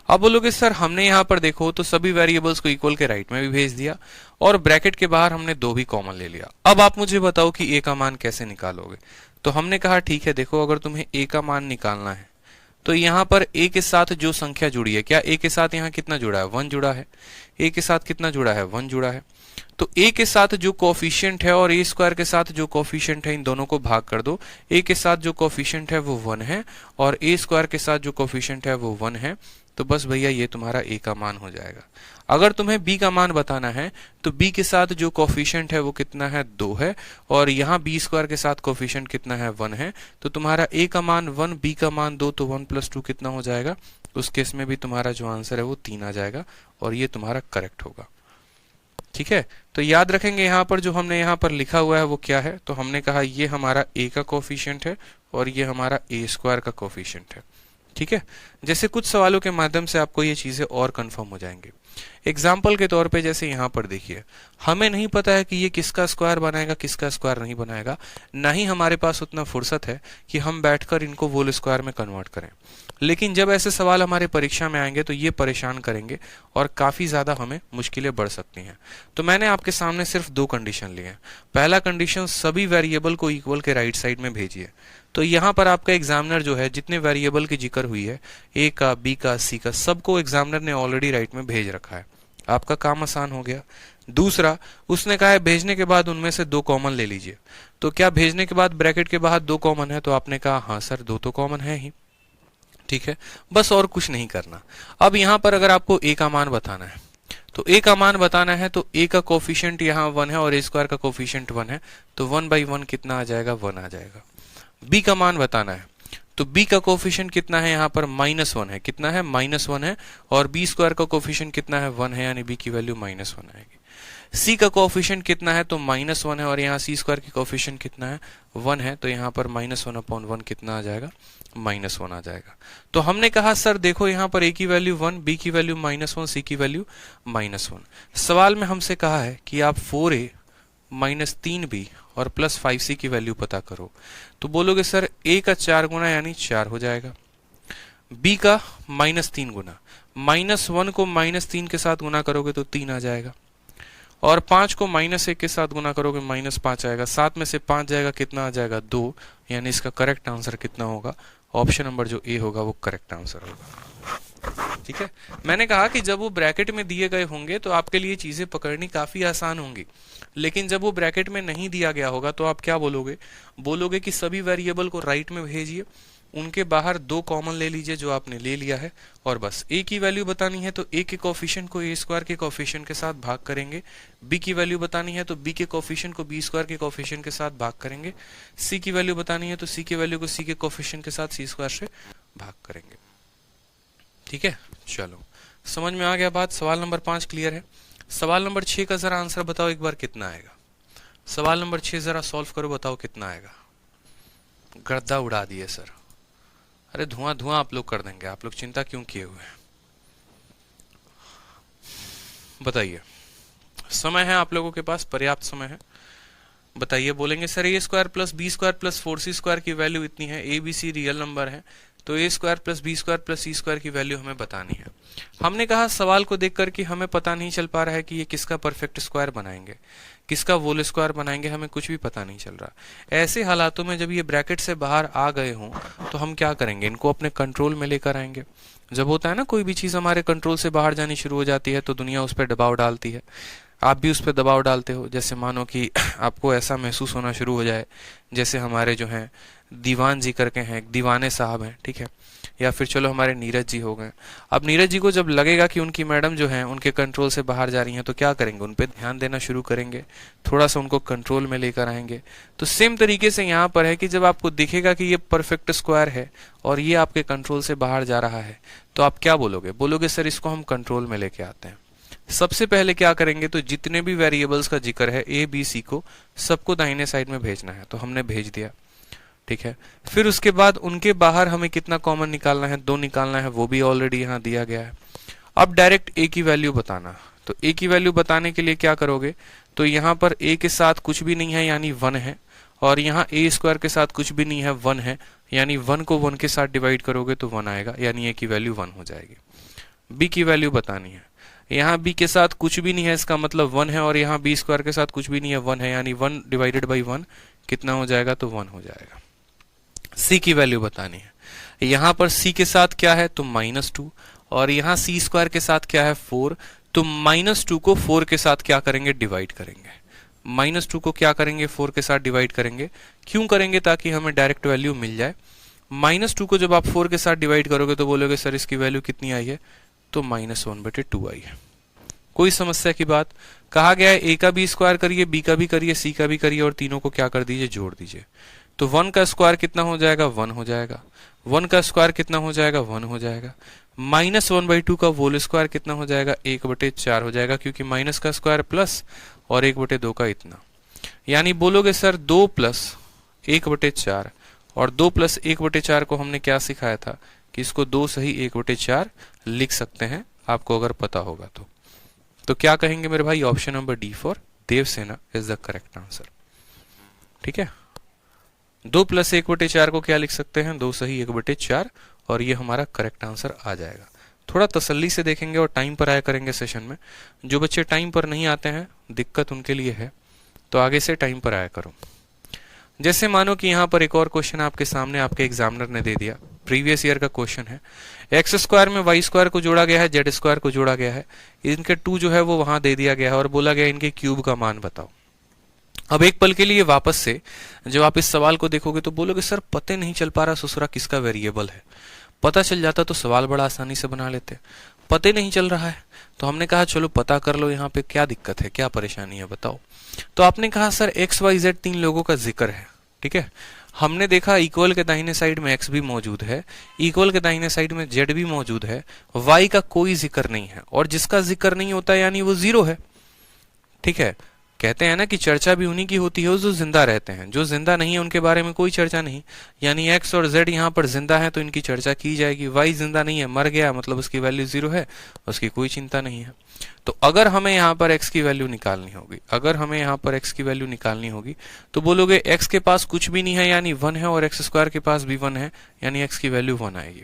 अब बोलोगे सर हमने यहां पर देखो तो सभी वेरिएबल्स को इक्वल के राइट में भी भेज दिया और ब्रैकेट के बाहर हमने 2 भी कॉमन ले लिया। अब आप मुझे बताओ कि a का मान कैसे निकालोगे। तो हमने कहा ठीक है, देखो अगर तुम्हें a का मान निकालना है तो यहां पर a के साथ जो संख्या जुड़ी है, क्या a के साथ यहां कितना जुड़ा है, 1 जुड़ा है, a के साथ कितना जुड़ा है, 1 जुड़ा है। तो a के साथ जो कोफिशिएंट है और a स्क्वायर के साथ जो कोफिशिएंट है इन दोनों को भाग कर दो। a के साथ जो कोफिशिएंट है वो 1 है और a स्क्वायर के साथ जो कोफिशिएंट है वो 1 है। तो बस भैया ये तुम्हारा a का मान हो जाएगा। अगर तुम्हें b का मान बताना है तो b के साथ जो कोफिशिएंट है वो कितना है, 2 है, और यहाँ b स्क्वायर के साथ कोफिशिएंट कितना है, 1 है। तो तुम्हारा a का मान 1, b का मान 2, तो 1 + 2 कितना हो जाएगा। उस केस में भी तुम्हारा जो आंसर है वो 3 आ जाएगा और ये तुम्हारा करेक्ट होगा। ठीक है, तो याद रखेंगे यहाँ पर जो हमने यहाँ पर लिखा हुआ है वो क्या है। तो हमने कहा ये हमारा a का कोफिशिएंट है और ये हमारा a स्क्वायर का कोफिशिएंट है। ठीक है, जैसे कुछ सवालों के माध्यम से आपको ये चीजें और कंफर्म हो जाएंगी। एग्जाम्पल के तौर पे जैसे यहाँ पर देखिए, हमें नहीं पता है कि ये किसका स्क्वायर बनाएगा किसका स्क्वायर नहीं बनाएगा, ना ही हमारे पास उतना फुर्सत है कि हम बैठकर इनको होल स्क्वायर में कन्वर्ट करें। लेकिन जब ऐसे सवाल हमारे परीक्षा में आएंगे तो ये परेशान करेंगे और काफी ज्यादा हमें मुश्किलें बढ़ सकती हैं। तो मैंने आपके सामने सिर्फ 2 कंडीशन लिए हैं। पहला कंडीशन, सभी वेरिएबल को इक्वल के राइट साइड में भेजिए। तो यहाँ पर आपका एग्जामिनर जो है जितने वेरिएबल की जिक्र हुई है, a का, b का, c का, सबको एग्जामिनर ने ऑलरेडी राइट में भेज रखा है। आपका काम आसान हो गया। दूसरा, उसने कहा है भेजने के बाद उनमें से 2 कॉमन ले लीजिए। तो क्या भेजने के बाद ब्रैकेट के बाहर 2 कॉमन है? तो आपने कहा हाँ सर 2 तो कॉमन है ही। ठीक है, बस और कुछ नहीं करना। अब यहाँ पर अगर आपको a का मान बताना है तो a का मान बताना है तो a का कोफिशिएंट यहाँ 1 है और a स्क्वायर का कोफिशिएंट 1 है, तो 1/1 कितना आ जाएगा, 1 आ जाएगा। b का मान बताना है तो b का कोफिशिएंट कितना है, यहाँ पर -1 है। कितना है, -1 है, और b स्क्वायर का कोफिशिएंट कितना है, 1 है, यानी b की वैल्यू -1 आएगी। c का कोफिशिएंट कितना है, तो -1 है, और यहाँ c स्क्वायर की कोफिशिएंट कितना है, 1 है, तो यहाँ पर -1/1 कितना आ जाएगा, -1 आ जाएगा। तो हमने कहा सर देखो यहाँ पर a की वैल्यू 1, b की वैल्यू -1, c की वैल्यू -1। सवाल में हमसे कहा है कि आप 4a -3b और +5c की वैल्यू पता करो। तो बोलोगे सर a का 4 गुना यानी 4 हो जाएगा, b का -3 गुना, -1 को -3 के साथ गुना करोगे तो 3 आ जाएगा, और 5 को -1 के साथ गुना करोगे -5 आएगा। 7 में से 5 जाएगा, कितना आ जाएगा, 2, यानी इसका करेक्ट आंसर कितना होगा, ऑप्शन नंबर जो ए होगा वो करेक्ट आंसर होगा। ठीक है, मैंने कहा कि जब वो ब्रैकेट में दिए गए होंगे तो आपके लिए चीजें पकड़नी काफी आसान होंगी, लेकिन जब वो ब्रैकेट में नहीं दिया गया होगा तो आप क्या बोलोगे, बोलोगे कि सभी वेरिएबल को राइट में भेजिए, उनके बाहर 2 कॉमन ले लीजिए जो आपने ले लिया है, और बस a की वैल्यू बतानी है तो a के कोफिशिएंट को a स्क्वायर के कोफिशिएंट के साथ भाग करेंगे, b की वैल्यू बतानी है तो b के कोफिशिएंट को b स्क्वायर के कोफिशिएंट के साथ भाग करेंगे, c की वैल्यू बतानी है तो c की वैल्यू को c के कोफिशिएंट के साथ c स्क्वायर से भाग करेंगे। ठीक है, चलो समझ में आ गया बात। सवाल नंबर 5 क्लियर है। सवाल नंबर 6 का जरा आंसर बताओ एक बार, कितना आएगा। सवाल नंबर 6 जरा सॉल्व करो, बताओ कितना आएगा। गर्दा उड़ा दिए सर, अरे धुआं धुआं आप लोग कर देंगे, आप लोग चिंता क्यों किए हुए हैं। बताइए, समय है आप लोगों के पास, पर्याप्त समय है। बताइए, बोलेंगे sir a square plus B square plus 4c square की वैल्यू इतनी है, a b c real number है, तो a square plus B square plus c square की वैल्यू हमें बतानी है। हमने कहा सवाल को देखकर कि हमें पता नहीं चल पा रहा है कि ये किसका परफेक्ट स्क्वायर बनाएंगे, किसका होल स्क्वायर बनाएंगे, हमें कुछ भी पता नहीं चल रहा। ऐसे हालातों में जब ये ब्रैकेट से बाहर आ गए हों तो हम क्या करेंगे, इनको अपने कंट्रोल में लेकर आएंगे। जब होता है ना कोई भी चीज हमारे कंट्रोल से बाहर जानी शुरू हो जाती है तो दुनिया उस पर दबाव डालती है, आप भी उस पर दबाव डालते हो। जैसे मानो कि आपको ऐसा महसूस होना शुरू हो जाए जैसे हमारे जो हैं दीवान जी करके हैं, दीवाने साहब हैं, ठीक है, या फिर चलो हमारे नीरज जी हो गए। अब नीरज जी को जब लगेगा कि उनकी मैडम जो है उनके कंट्रोल से बाहर जा रही हैं तो क्या करेंगे, उन पे ध्यान देना शुरू करेंगे, थोड़ा सा उनको कंट्रोल में लेकर आएंगे। तो सेम तरीके से यहाँ पर है कि जब आपको दिखेगा कि ये परफेक्ट स्क्वायर है और ये आपके कंट्रोल से बाहर जा रहा है तो आप क्या बोलोगे, बोलोगे सर इसको हम कंट्रोल में लेके आते हैं। सबसे पहले क्या करेंगे, तो जितने भी वेरिएबल्स का जिक्र है ए बी सी को सबको दाहिने साइड में भेजना है, तो हमने भेज दिया। ठीक है, फिर उसके बाद उनके बाहर हमें कितना कॉमन निकालना है, 2 निकालना है, वो भी ऑलरेडी यहाँ दिया गया है। अब डायरेक्ट a की वैल्यू बताना, तो a की वैल्यू बताने के लिए क्या करोगे, तो यहाँ पर a के साथ कुछ भी नहीं है यानी 1 है, और यहाँ a स्क्वायर के साथ कुछ भी नहीं है 1 है, यानी 1 को 1 के साथ डिवाइड करोगे तो 1 आएगा, यानी a की वैल्यू 1 हो जाएगी। b की वैल्यू बतानी है, यहाँ b के साथ कुछ भी नहीं है, इसका मतलब 1 है, और यहाँ b स्क्वायर के साथ कुछ भी नहीं है 1 है, यानी 1 डिवाइडेड बाई 1 कितना हो जाएगा, तो 1 हो जाएगा। c की वैल्यू बतानी है, यहाँ पर c के साथ क्या है तो -2, और यहाँ c स्क्वायर के साथ क्या है 4, तो -2 को 4 के साथ क्या करेंगे, डिवाइड करेंगे। -2 को क्या करेंगे, 4 के साथ डिवाइड करेंगे। क्यों करेंगे, ताकि हमें डायरेक्ट वैल्यू मिल जाए। -2 को जब आप 4 के साथ डिवाइड करोगे तो बोलोगे सर इसकी वैल्यू कितनी आई है, तो -1/2 आई है। कोई समस्या की बात। कहा गया है ए का भी स्क्वायर करिए, बी का भी करिए, सी का भी करिए और तीनों को क्या कर दीजिए, जोड़ दीजिए। तो 1 का स्क्वायर कितना हो जाएगा, 1 हो जाएगा। 1 का स्क्वायर कितना हो जाएगा, 1 हो जाएगा। -1/2 का होल स्क्वायर कितना हो जाएगा, 1/4 हो जाएगा, क्योंकि माइनस का स्क्वायर प्लस और 1/2 का इतना। यानी बोलोगे सर 2 + 1/4 और 2 + 1/4 को हमने क्या सिखाया था कि इसको 2 सही 1/4 लिख सकते हैं, आपको अगर पता होगा तो क्या कहेंगे मेरे भाई, option number D for Devasena is the correct answer. ठीक है, 2 + 1/4 को क्या लिख सकते हैं, 2 सही 1/4 और ये हमारा करेक्ट आंसर आ जाएगा। थोड़ा तसल्ली से देखेंगे और टाइम पर आया करेंगे सेशन में। जो बच्चे टाइम पर नहीं आते हैं, दिक्कत उनके लिए है, तो आगे से टाइम पर आया करो। जैसे मानो कि यहाँ पर एक और क्वेश्चन आपके सामने आपके एग्जामिनर ने दे दिया, प्रीवियस ईयर का क्वेश्चन है। x² में y² को जोड़ा गया है, z² को जोड़ा गया है, इनके 2 जो है वो वहां दे दिया गया है और बोला गया इनके क्यूब का मान बताओ। अब एक पल के लिए वापस से जब आप इस सवाल को देखोगे तो बोलोगे सर पता नहीं चल पा रहा ससुरा किसका वेरिएबल है। पता चल जाता तो सवाल बड़ा आसानी से बना लेते, पता नहीं चल रहा है तो हमने कहा चलो पता कर लो, यहाँ पे क्या दिक्कत है, क्या परेशानी है बताओ। तो आपने कहा सर XYZ 3 लोगों का जिक्र है। ठीक है, हमने देखा इक्वल के दाहिने साइड में x भी मौजूद है, इक्वल के दाहिने साइड में z भी मौजूद है, y का कोई जिक्र नहीं है और जिसका जिक्र नहीं होता यानी वो 0 है। ठीक है, कहते हैं ना कि चर्चा भी उन्हीं की होती है जो जिंदा रहते हैं, जो जिंदा नहीं है उनके बारे में कोई चर्चा नहीं। यानी x और z यहाँ पर जिंदा है तो इनकी चर्चा की जाएगी। y जिंदा नहीं है, मर गया, मतलब उसकी वैल्यू 0 है, उसकी कोई चिंता नहीं है। तो अगर हमें यहाँ पर x की वैल्यू निकालनी होगी, अगर हमें यहाँ पर x की वैल्यू निकालनी होगी तो बोलोगे x के पास कुछ भी नहीं है यानी 1 है और x² के पास भी 1 है यानी x की वैल्यू 1 आएगी।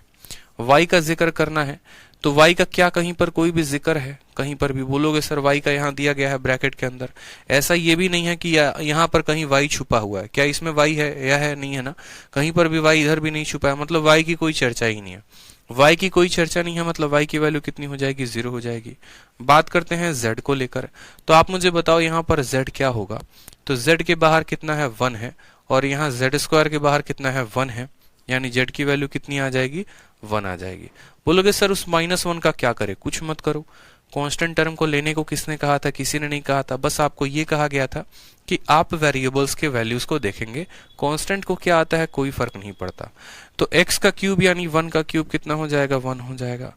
y का जिक्र करना है तो y का क्या कहीं पर कोई भी जिक्र है, कहीं पर भी बोलोगे सर y का यहाँ दिया गया है ब्रैकेट के अंदर। ऐसा ये भी नहीं है कि यहाँ पर कहीं y छुपा हुआ है, क्या इसमें y है या है, नहीं है ना, कहीं पर भी y इधर भी नहीं छुपा है, मतलब y की कोई चर्चा ही नहीं है। y की कोई चर्चा नहीं है मतलब y की वैल्यू कितनी हो जाएगी, 0 हो जाएगी। बात करते हैं z को लेकर, तो आप मुझे बताओ यहाँ पर z क्या होगा। तो z के बाहर कितना है, 1 है और यहाँ z² के बाहर कितना है, 1 है, यानी z की वैल्यू कितनी आ जाएगी, 1 आ जाएगी। बोलोगे सर उस -1 का क्या करे, कुछ मत करो। कांस्टेंट टर्म को लेने को किसने कहा था, किसी ने नहीं कहा था, बस आपको ये कहा गया था कि आप वेरिएबल्स के वैल्यूज को देखेंगे, कांस्टेंट को क्या आता है कोई फर्क नहीं पड़ता। तो x का क्यूब यानी 1 का क्यूब कितना हो जाएगा, 1 हो जाएगा।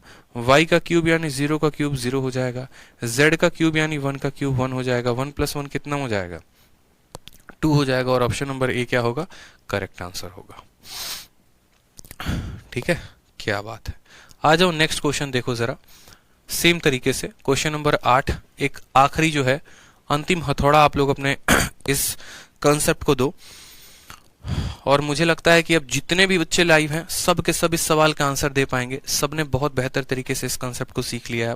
y का क्यूब यानी 0 का क्यूब 0 हो जाएगा। z का क्यूब यानी 1 का क्यूब 1 हो जाएगा। 1 + 1 कितना हो जाएगा, 2 हो जाएगा और ऑप्शन नंबर ए क्या होगा, करेक्ट आंसर होगा। ठीक है, क्या बात है। आ जाओ नेक्स्ट क्वेश्चन देखो जरा, सेम तरीके से क्वेश्चन नंबर 8, एक आखिरी जो है अंतिम हथौड़ा आप लोग अपने इस कंसेप्ट को दो। और मुझे लगता है कि अब जितने भी बच्चे लाइव हैं सब के सब इस सवाल का आंसर दे पाएंगे, सबने बहुत बेहतर तरीके से इस कंसेप्ट को सीख लिया है,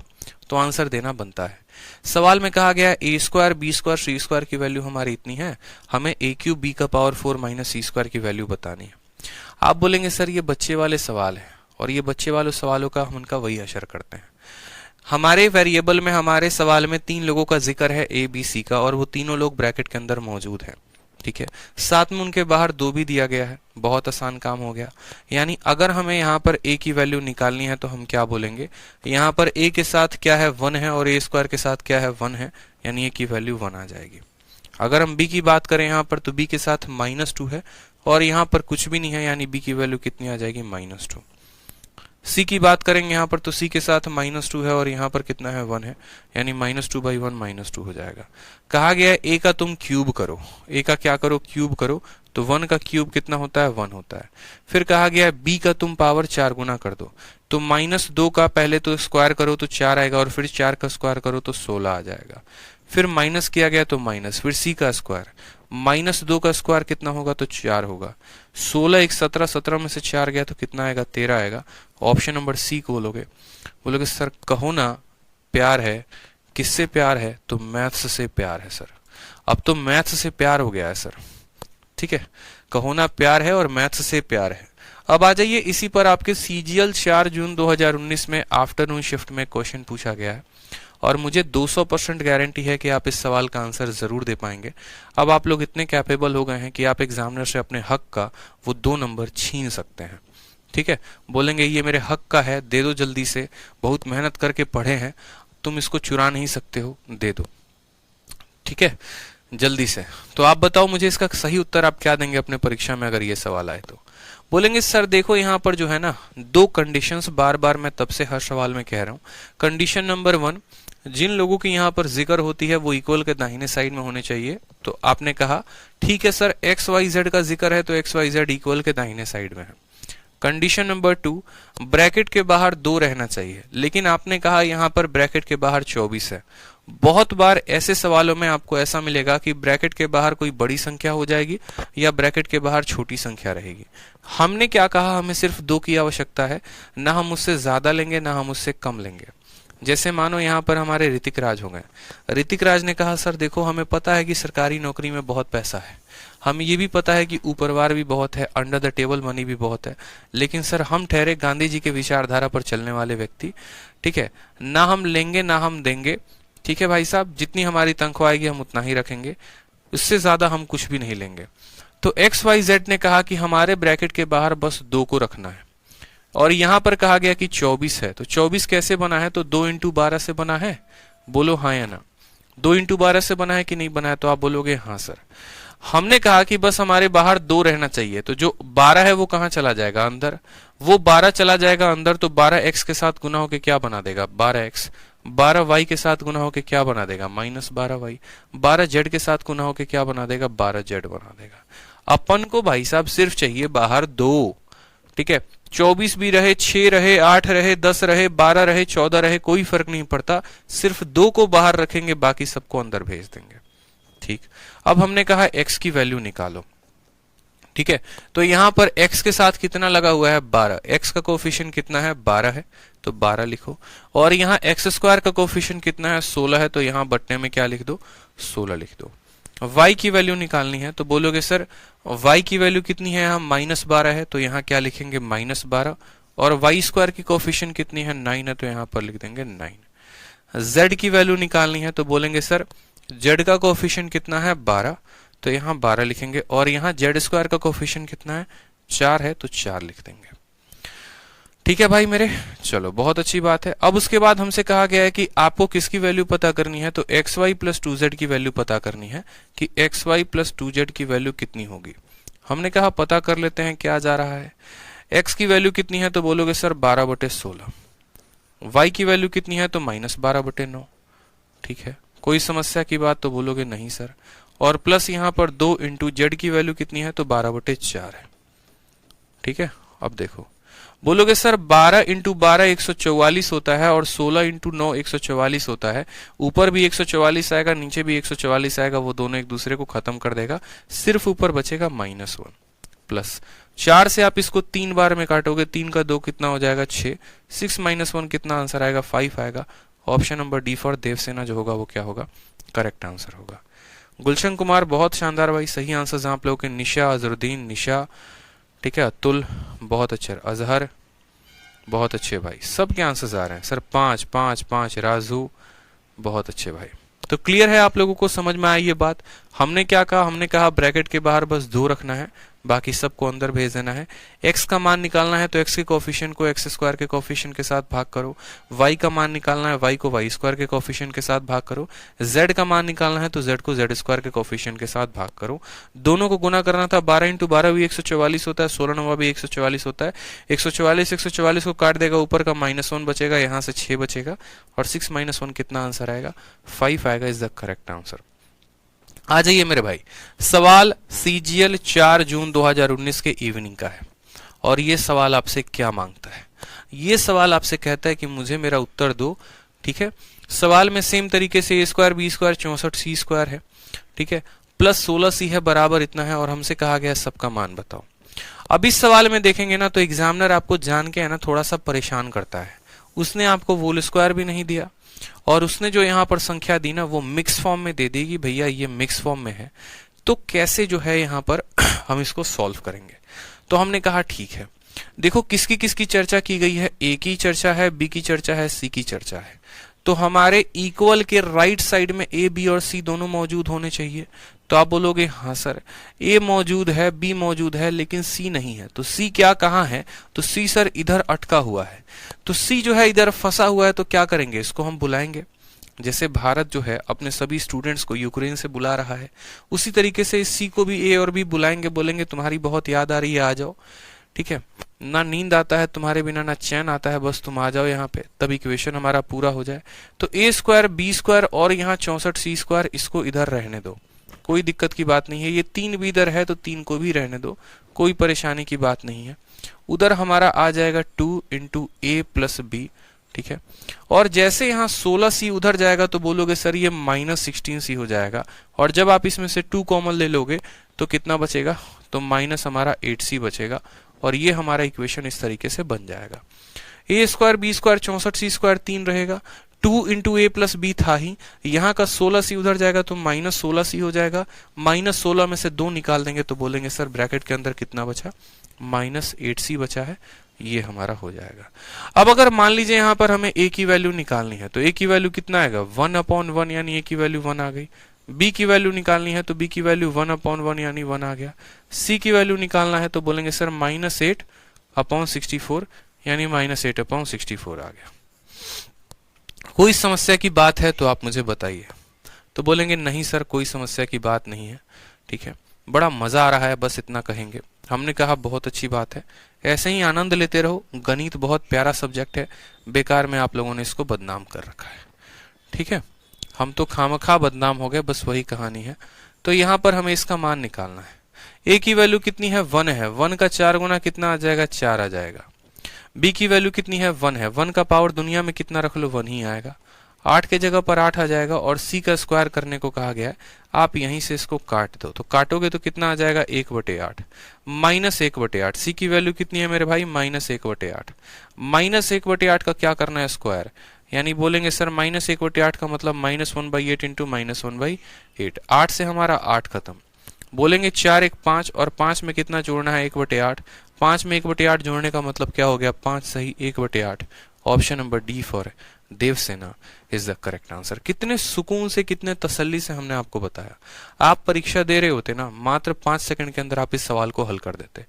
तो आंसर देना बनता है। सवाल में कहा गया है a² b² c² की वैल्यू हमारी इतनी है, हमें a³ b⁴ - c² की वैल्यू बतानी है। आप बोलेंगे सर ये बच्चे वाले सवाल है और ये बच्चे वाले सवालों का हम उनका वही असर करते हैं। हमारे वेरिएबल में हमारे सवाल में 3 लोगों का जिक्र है a b c का और वो तीनों लोग ब्रैकेट के अंदर मौजूद हैं। ठीक है, साथ में उनके बाहर 2 भी दिया गया है, बहुत आसान काम हो गया। यानी अगर हमें यहाँ पर a की वैल्यू निकालनी है तो हम क्या बोलेंगे, यहाँ पर a के साथ क्या है 1 है और a² के साथ क्या है 1 है, यानी a की वैल्यू 1 आ जाएगी। अगर हम b की बात करें यहाँ पर तो b के साथ -2 है और यहाँ पर कुछ भी नहीं है यानी b की वैल्यू कितनी आ जाएगी, -2। c की बात करेंगे यहाँ पर तो c के साथ -2 है और यहाँ पर कितना है 1 है, यानी -2/1 -2 हो जाएगा। कहा गया है a का तुम क्यूब करो, a का क्या करो, क्यूब करो, तो 1 का क्यूब कितना होता है, 1 होता है। फिर कहा गया है b का तुम पावर 4 गुना कर दो, तो -2 का पहले तो स्क्वायर करो तो 4 आएगा और फिर 4 का स्क्वायर करो तो 16 आ जाएगा। फिर माइनस किया गया तो माइनस, फिर c का स्क्वायर, -2 का स्क्वायर कितना होगा तो 4 होगा। 16 1 17, 17 में से 4 गया तो कितना आएगा, 13 आएगा। ऑप्शन नंबर सी को बोलोगे सर कहो ना प्यार है, किससे प्यार है, तो मैथ्स से प्यार है सर। अब तो मैथ्स से प्यार हो गया है सर। ठीक है, कहो ना प्यार है और मैथ्स से प्यार है। अब आ जाइए इसी पर आपके CGL 4 जून 2019 में आफ्टरनून शिफ्ट में क्वेश्चन पूछा गया है और मुझे 200% गारंटी है कि आप इस सवाल का आंसर जरूर दे पाएंगे। अब आप लोग इतने कैपेबल हो गए हैं कि आप एग्जामिनर से अपने हक का वो 2 नंबर छीन सकते हैं। ठीक है, बोलेंगे ये मेरे हक का है, दे दो जल्दी से, बहुत मेहनत करके पढ़े हैं, तुम इसको चुरा नहीं सकते हो, दे दो। ठीक है, जल्दी से। तो आप बताओ मुझे इसका सही उत्तर आप क्या देंगे अपने परीक्षा में अगर ये सवाल आए तो? बोलेंगे सर देखो यहाँ पर जो है ना 2 कंडीशंस बार बार मैं तब से हर सवाल में कह रहा हूँ। कंडीशन नंबर 1, जिन लोगों की यहाँ पर जिक्र होती है वो इक्वल के दाहिने साइड में होने चाहिए। तो आपने कहा ठीक है सर, एक्स वाई जेड का जिक्र है तो एक्स वाई जेड इक्वल के दाहिने साइड में है। कंडीशन नंबर 2, ब्रैकेट के बाहर 2 रहना चाहिए, लेकिन आपने कहा यहाँ पर ब्रैकेट के बाहर 24 है। बहुत बार ऐसे सवालों में आपको ऐसा मिलेगा कि ब्रैकेट के बाहर कोई बड़ी संख्या हो जाएगी या ब्रैकेट के बाहर छोटी संख्या रहेगी। हमने क्या कहा, हमें सिर्फ 2 की आवश्यकता है, ना हम उससे ज्यादा लेंगे ना हम उससे कम लेंगे। जैसे मानो यहाँ पर हमारे ऋतिक राज हो गए। ऋतिक राज ने कहा सर देखो हमें पता है कि सरकारी नौकरी में बहुत पैसा है, हमें ये भी पता है कि ऊपरवार भी बहुत है, अंडर द टेबल मनी भी बहुत है, लेकिन सर हम ठहरे गांधी जी के विचारधारा पर चलने वाले व्यक्ति। ठीक है, ना हम लेंगे ना हम देंगे। ठीक है भाई साहब, जितनी हमारी तनख्वाह आएगी हम उतना ही रखेंगे, उससे ज्यादा हम कुछ भी नहीं लेंगे। तो एक्स वाई जेड ने कहा कि हमारे ब्रैकेट के बाहर बस 2 को रखना है, और यहां पर कहा गया कि 24 है। तो 24 कैसे बना है? तो 2 × 12 से बना है। बोलो हाँ या ना? 2 × 12 से बना है कि नहीं बना है? तो आप बोलोगे हाँ सर। हमने कहा कि बस हमारे बाहर 2 रहना चाहिए, तो जो 12 है वो कहां चला जाएगा? अंदर। वो 12 चला जाएगा अंदर, तो 12x के साथ गुना होके क्या बना देगा? 12x। 12y के साथ गुना होके क्या बना देगा? -12y। 12z के साथ गुना होके क्या बना देगा? 12z बना देगा। अपन को भाई साहब सिर्फ चाहिए बाहर 2। ठीक है, 24 भी रहे, 6 रहे, 8 रहे, 10 रहे, 12 रहे, 14 रहे, कोई फर्क नहीं पड़ता, सिर्फ 2 को बाहर रखेंगे, बाकी सबको अंदर भेज देंगे। ठीक, अब हमने कहा x की वैल्यू निकालो। ठीक है, तो यहां पर x के साथ कितना लगा हुआ है? 12। x का कोफिशिएंट कितना है? 12 है, तो 12 लिखो। और यहाँ x² का कोफिशिएंट कितना है? 16 है, तो यहाँ बटने में क्या लिख दो? 16 लिख दो। y की वैल्यू निकालनी है, तो बोलोगे सर y की वैल्यू कितनी है? हम -12 है, तो यहाँ क्या लिखेंगे? -12। और y² की कोफिशिएंट कितनी है? 9 है, तो यहाँ पर लिख देंगे 9। z की वैल्यू निकालनी है, तो बोलेंगे सर z का कोफिशिएंट कितना है? 12, तो यहाँ 12 लिखेंगे। और यहाँ z² का कोफिशिएंट कितना है? 4 है, तो 4 लिख देंगे। ठीक है भाई मेरे, चलो बहुत अच्छी बात है। अब उसके बाद हमसे कहा गया है कि आपको किसकी वैल्यू पता करनी है? तो xy + 2z की वैल्यू पता करनी है कि xy + 2z की वैल्यू कितनी होगी। हमने कहा पता कर लेते हैं क्या जा रहा है। x की वैल्यू कितनी है? तो बोलोगे सर 12/16। y की वैल्यू कितनी है? तो -12/9। ठीक है, कोई समस्या की बात? तो बोलोगे नहीं सर। और प्लस यहाँ पर 2 × z की वैल्यू कितनी है? तो 12/4 है। ठीक है, अब देखो, बोलोगे सर 12 × 12 144 होता है, और 16 × 9 144 होता है। ऊपर भी 144 आएगा, नीचे भी 144 आएगा, वो दोनों एक दूसरे को खत्म कर देगा, सिर्फ ऊपर बचेगा -1। प्लस 4 से आप इसको 3 बार में काटोगे, 3 का 2 कितना हो जाएगा? 6। 6 - 1 कितना आंसर आएगा? 5 आएगा। Option number D for Devasena जो होगा वो क्या होगा? करेक्ट आंसर होगा। गुलशन कुमार बहुत शानदार भाई, सही आंसर आप लोगों के। निशा, अजरुद्दीन, निशा, ठीक है, अतुल बहुत अच्छे, अजहर बहुत अच्छे भाई, सब के आंसर्स आ रहे हैं सर। 5 5 5, राजू बहुत अच्छे भाई। तो क्लियर है आप लोगों को, समझ में आई ये बात? हमने क्या कहा? हमने कहा ब्रैकेट के बाहर बस 2 रखना है, बाकी सबको अंदर भेज देना है। x का मान निकालना है, तो x के कोफिशिएंट को x² के कोफिशिएंट के साथ भाग करो। y का मान निकालना है, y को y² के कोफिशिएंट के साथ भाग करो। z का मान निकालना है, तो z को z² के कोफिशिएंट के साथ भाग करो। दोनों को गुना करना था। 12 × 12 भी 144 होता है, 16 9 भी 144 होता है। 144 को काट देगा, ऊपर का -1 बचेगा, यहाँ से 6 बचेगा, और 6 - 1 कितना आंसर आएगा? 5 आएगा, इज द करेक्ट आंसर। आ जाइए मेरे भाई, सवाल CGL 4 जून 2019 के इवनिंग का है, और ये सवाल आपसे क्या मांगता है? ये सवाल आपसे कहता है कि मुझे मेरा उत्तर दो। ठीक है, सवाल में सेम तरीके से a² b² 64 c² है, ठीक है, प्लस 16c है, बराबर इतना है, और हमसे कहा गया सबका मान बताओ। अब इस सवाल में देखेंगे ना, तो एग्जामिनर आपको जान के है ना थोड़ा सा परेशान करता है। उसने आपको होल स्क्वायर भी नहीं दिया, और उसने जो यहाँ पर संख्या दी ना वो मिक्स फॉर्म में दे देगी। भैया ये मिक्स फॉर्म में है, तो कैसे जो है यहाँ पर हम इसको सॉल्व करेंगे? तो हमने कहा ठीक है, देखो किसकी किसकी चर्चा की गई है। ए की चर्चा है, बी की चर्चा है, सी की चर्चा है। तो हमारे इक्वल के राइट साइड में ए बी और सी दोनों मौजूद होने चाहिए। तो आप बोलोगे हाँ सर, ए मौजूद है, बी मौजूद है, लेकिन सी नहीं है। तो सी क्या कहाँ है? तो सी सर इधर अटका हुआ है। तो सी जो है इधर फंसा हुआ है, तो क्या करेंगे? इसको हम बुलाएंगे। जैसे भारत जो है अपने सभी स्टूडेंट्स को यूक्रेन से बुला रहा है, उसी तरीके से इस सी को भी ए और बी बुलाएंगे, बोलेंगे तुम्हारी बहुत याद आ रही है, आ जाओ। ठीक है, ना नींद आता है तुम्हारे बिना, ना चैन आता है, बस तुम आ जाओ यहाँ पे, तब इक्वेशन हमारा पूरा हो जाए। तो ए स्क्वायर बी स्क्वायर और यहाँ 64 सी स्क्वायर, इसको इधर रहने दो, कोई दिक्कत की बात नहीं है। ये 3 भी इधर है तो 3 को भी रहने दो, कोई परेशानी की बात नहीं है। उधर हमारा आ जाएगा 2 इंटू ए प्लस बी। ठीक है, और जैसे यहाँ 16c उधर जाएगा तो बोलोगे सर ये -16c हो जाएगा, और जब आप इसमें से 2 कॉमन ले लोगे तो कितना बचेगा? तो माइनस हमारा 8c बचेगा, और ये हमारा इक्वेशन इस तरीके से बन जाएगा। A square B square 64c square 3 रहेगा, 2 इंटू ए प्लस बी था ही, यहाँ का 16c उधर जाएगा तो -16c हो जाएगा, -16 में से 2 निकाल देंगे तो बोलेंगे सर ब्रैकेट के अंदर कितना बचा? -8c बचा है, ये हमारा हो जाएगा। अब अगर मान लीजिए यहाँ पर हमें a की वैल्यू निकालनी है, तो a की वैल्यू कितना आएगा? 1/1, यानी a की वैल्यू 1 आ गई। b की वैल्यू निकालनी है तो b की वैल्यू 1/1 यानी 1 आ गया। c की वैल्यू निकालना है तो बोलेंगे सर -8/64 यानी -8/64 आ गया। कोई समस्या की बात है तो आप मुझे बताइए। तो बोलेंगे नहीं सर कोई समस्या की बात नहीं है। ठीक है, बड़ा मजा आ रहा है, बस इतना कहेंगे। हमने कहा बहुत अच्छी बात है, ऐसे ही आनंद लेते रहो। गणित बहुत प्यारा सब्जेक्ट है, बेकार में आप लोगों ने इसको बदनाम कर रखा है। ठीक है, हम तो खामखा बदनाम हो गए, बस वही कहानी है। तो यहाँ पर हमें इसका मान निकालना है। a की वैल्यू कितनी है? 1 है, 1 का 4 गुना कितना आ जाएगा? 4 आ जाएगा। b की वैल्यू कितनी है? 1 है, 1 का पावर दुनिया में कितना रख लो? 1 ही आएगा। 8 के जगह पर 8 आ जाएगा, और c का स्क्वायर करने को कहा गया है। आप यहीं से इसको काट दो, तो काटोगे तो कितना आ जाएगा? 1/8 -1/8। c की वैल्यू कितनी है मेरे भाई? -1/8। -1/8 का क्या करना है? स्क्वायर, यानी बोलेंगे सर -1/8 का मतलब -1/8 इंटू -1/8। 8 से हमारा 8 खत्म। बोलेंगे 4 1 5, और 5 में कितना जोड़ना है? 1/8। 5 में 1/8 जोड़ने का मतलब क्या हो गया? 5 सही 1/8। Option number D for Devasena is the correct answer. कितने सुकून से, कितने तसल्ली से हमने आपको बताया। आप परीक्षा दे रहे होते ना, मात्र 5 सेकंड के अंदर आप इस सवाल को हल कर देते।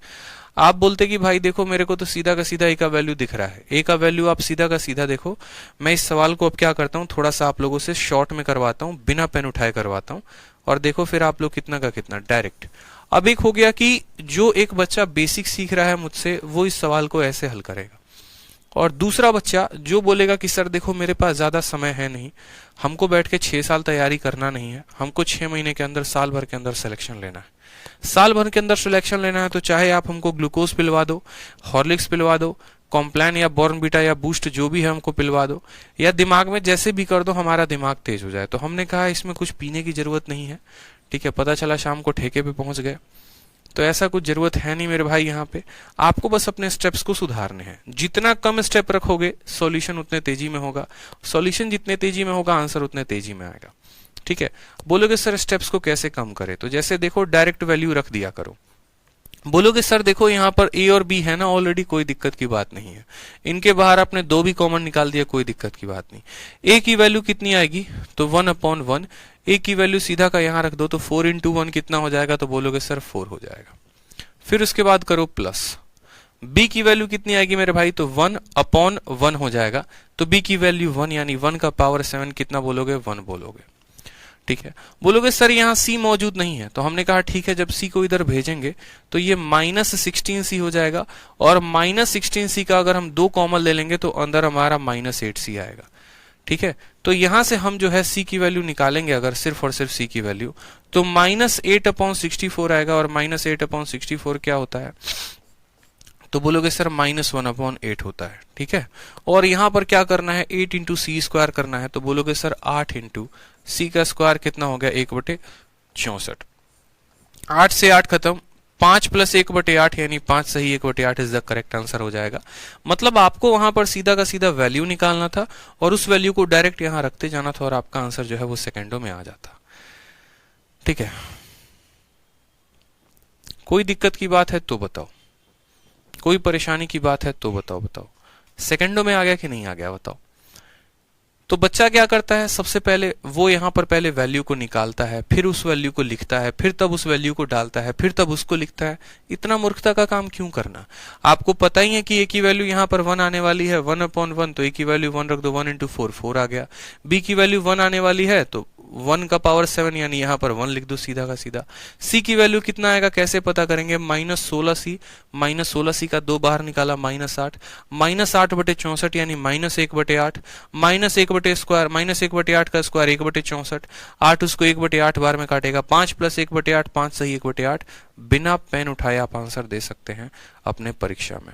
आप बोलते कि भाई देखो मेरे को तो सीधा का सीधा ए का वैल्यू दिख रहा है। ए का वैल्यू आप सीधा का सीधा देखो। मैं इस सवाल को अब क्या करता हूँ, थोड़ा सा आप लोगों से शॉर्ट में करवाता हूँ, बिना पेन उठाए करवाता हूँ, और देखो फिर आप लोग कितना का कितना डायरेक्ट। अब एक हो गया कि जो एक बच्चा बेसिक सीख रहा है मुझसे, वो इस सवाल को ऐसे हल करेगा, और दूसरा बच्चा जो बोलेगा कि सर देखो मेरे पास ज्यादा समय है नहीं, हमको बैठ के 6 साल तैयारी करना नहीं है, हमको 6 महीने के अंदर, साल भर के अंदर सिलेक्शन लेना है। साल भर के अंदर सिलेक्शन लेना है तो चाहे आप हमको ग्लूकोज पिलवा दो, हॉर्लिक्स पिलवा दो, कॉम्प्लान या बॉर्नवीटा या बूस्ट जो भी है हमको पिलवा दो, या दिमाग में जैसे भी कर दो, हमारा दिमाग तेज हो जाए। तो हमने कहा इसमें कुछ पीने की जरूरत नहीं है। ठीक है, पता चला शाम को ठेके पे पहुंच गए। तो ऐसा कुछ जरूरत है नहीं मेरे भाई। यहाँ पे आपको बस अपने स्टेप्स को सुधारने हैं। जितना कम स्टेप रखोगे सॉल्यूशन उतने तेजी में होगा, सॉल्यूशन जितने तेजी में होगा आंसर उतने तेजी में आएगा। ठीक है, बोलोगे सर स्टेप्स को कैसे कम करें? तो जैसे देखो डायरेक्ट वैल्यू रख दिया करो। बोलोगे सर देखो यहाँ पर ए और बी है ना ऑलरेडी, कोई दिक्कत की बात नहीं है। इनके बाहर आपने 2 भी कॉमन निकाल दिया, कोई दिक्कत की बात नहीं। ए की वैल्यू कितनी आएगी? तो 1/1। ए की वैल्यू सीधा का यहाँ रख दो, तो 4 इंटू 1 कितना हो जाएगा? तो बोलोगे सर 4 हो जाएगा। फिर उसके बाद करो प्लस। b की वैल्यू कितनी आएगी मेरे भाई? तो 1/1 हो जाएगा। तो b की वैल्यू 1, यानी 1 का पावर 7 कितना बोलोगे? 1 बोलोगे। ठीक है, बोलोगे सर यहाँ c मौजूद नहीं है। तो हमने कहा ठीक है, जब c को इधर भेजेंगे तो ये -16c हो जाएगा, और -16c का अगर हम 2 कॉमन ले लेंगे तो अंदर हमारा -8c आएगा। ठीक है, तो यहां से हम जो है c की वैल्यू निकालेंगे अगर सिर्फ और सिर्फ c की वैल्यू, तो -8/64 आएगा, और -8/64 क्या होता है? तो बोलोगे सर -1/8 होता है। ठीक है, और यहां पर क्या करना है? 8 इंटू सी स्क्वायर करना है। तो बोलोगे सर 8 इंटू सी का स्क्वायर कितना हो गया? 1/64। 8 से 8 खत्म, 5 + 1/8 यानी 5 सही 1/8 इज द करेक्ट आंसर हो जाएगा। मतलब आपको वहां पर सीधा का सीधा वैल्यू निकालना था, और उस वैल्यू को डायरेक्ट यहां रखते जाना था, और आपका आंसर जो है वो सेकंडों में आ जाता। ठीक है, कोई दिक्कत की बात है तो बताओ, कोई परेशानी की बात है तो बताओ। सेकंडों में आ गया कि नहीं आ गया बताओ। तो बच्चा क्या करता है, सबसे पहले वो यहाँ पर पहले वैल्यू को निकालता है, फिर उस वैल्यू को लिखता है, फिर तब उस वैल्यू को डालता है, फिर तब उसको लिखता है। इतना मूर्खता का काम क्यों करना? आपको पता ही है कि ए की वैल्यू यहाँ पर 1 आने वाली है, 1/1, तो ए की वैल्यू 1 रख दो, 1 × 4 4 आ गया। बी की वैल्यू 1 आने वाली है तो 1 का पावर 7 यानी यहाँ पर 1 लिख दो सीधा का सीधा। सी की वैल्यू कितना आएगा कैसे पता करेंगे, -16c, -16c का 2 बाहर निकाला -8, -8/64 यानी -1/8, -1/स्क्वायर, -1/8 का स्क्वायर 1/64, 8 उसको 1/8 बार में काटेगा, 5 + 1/8, 5 सही 1/8। बिना पेन उठाए आप आंसर दे सकते हैं अपने परीक्षा में।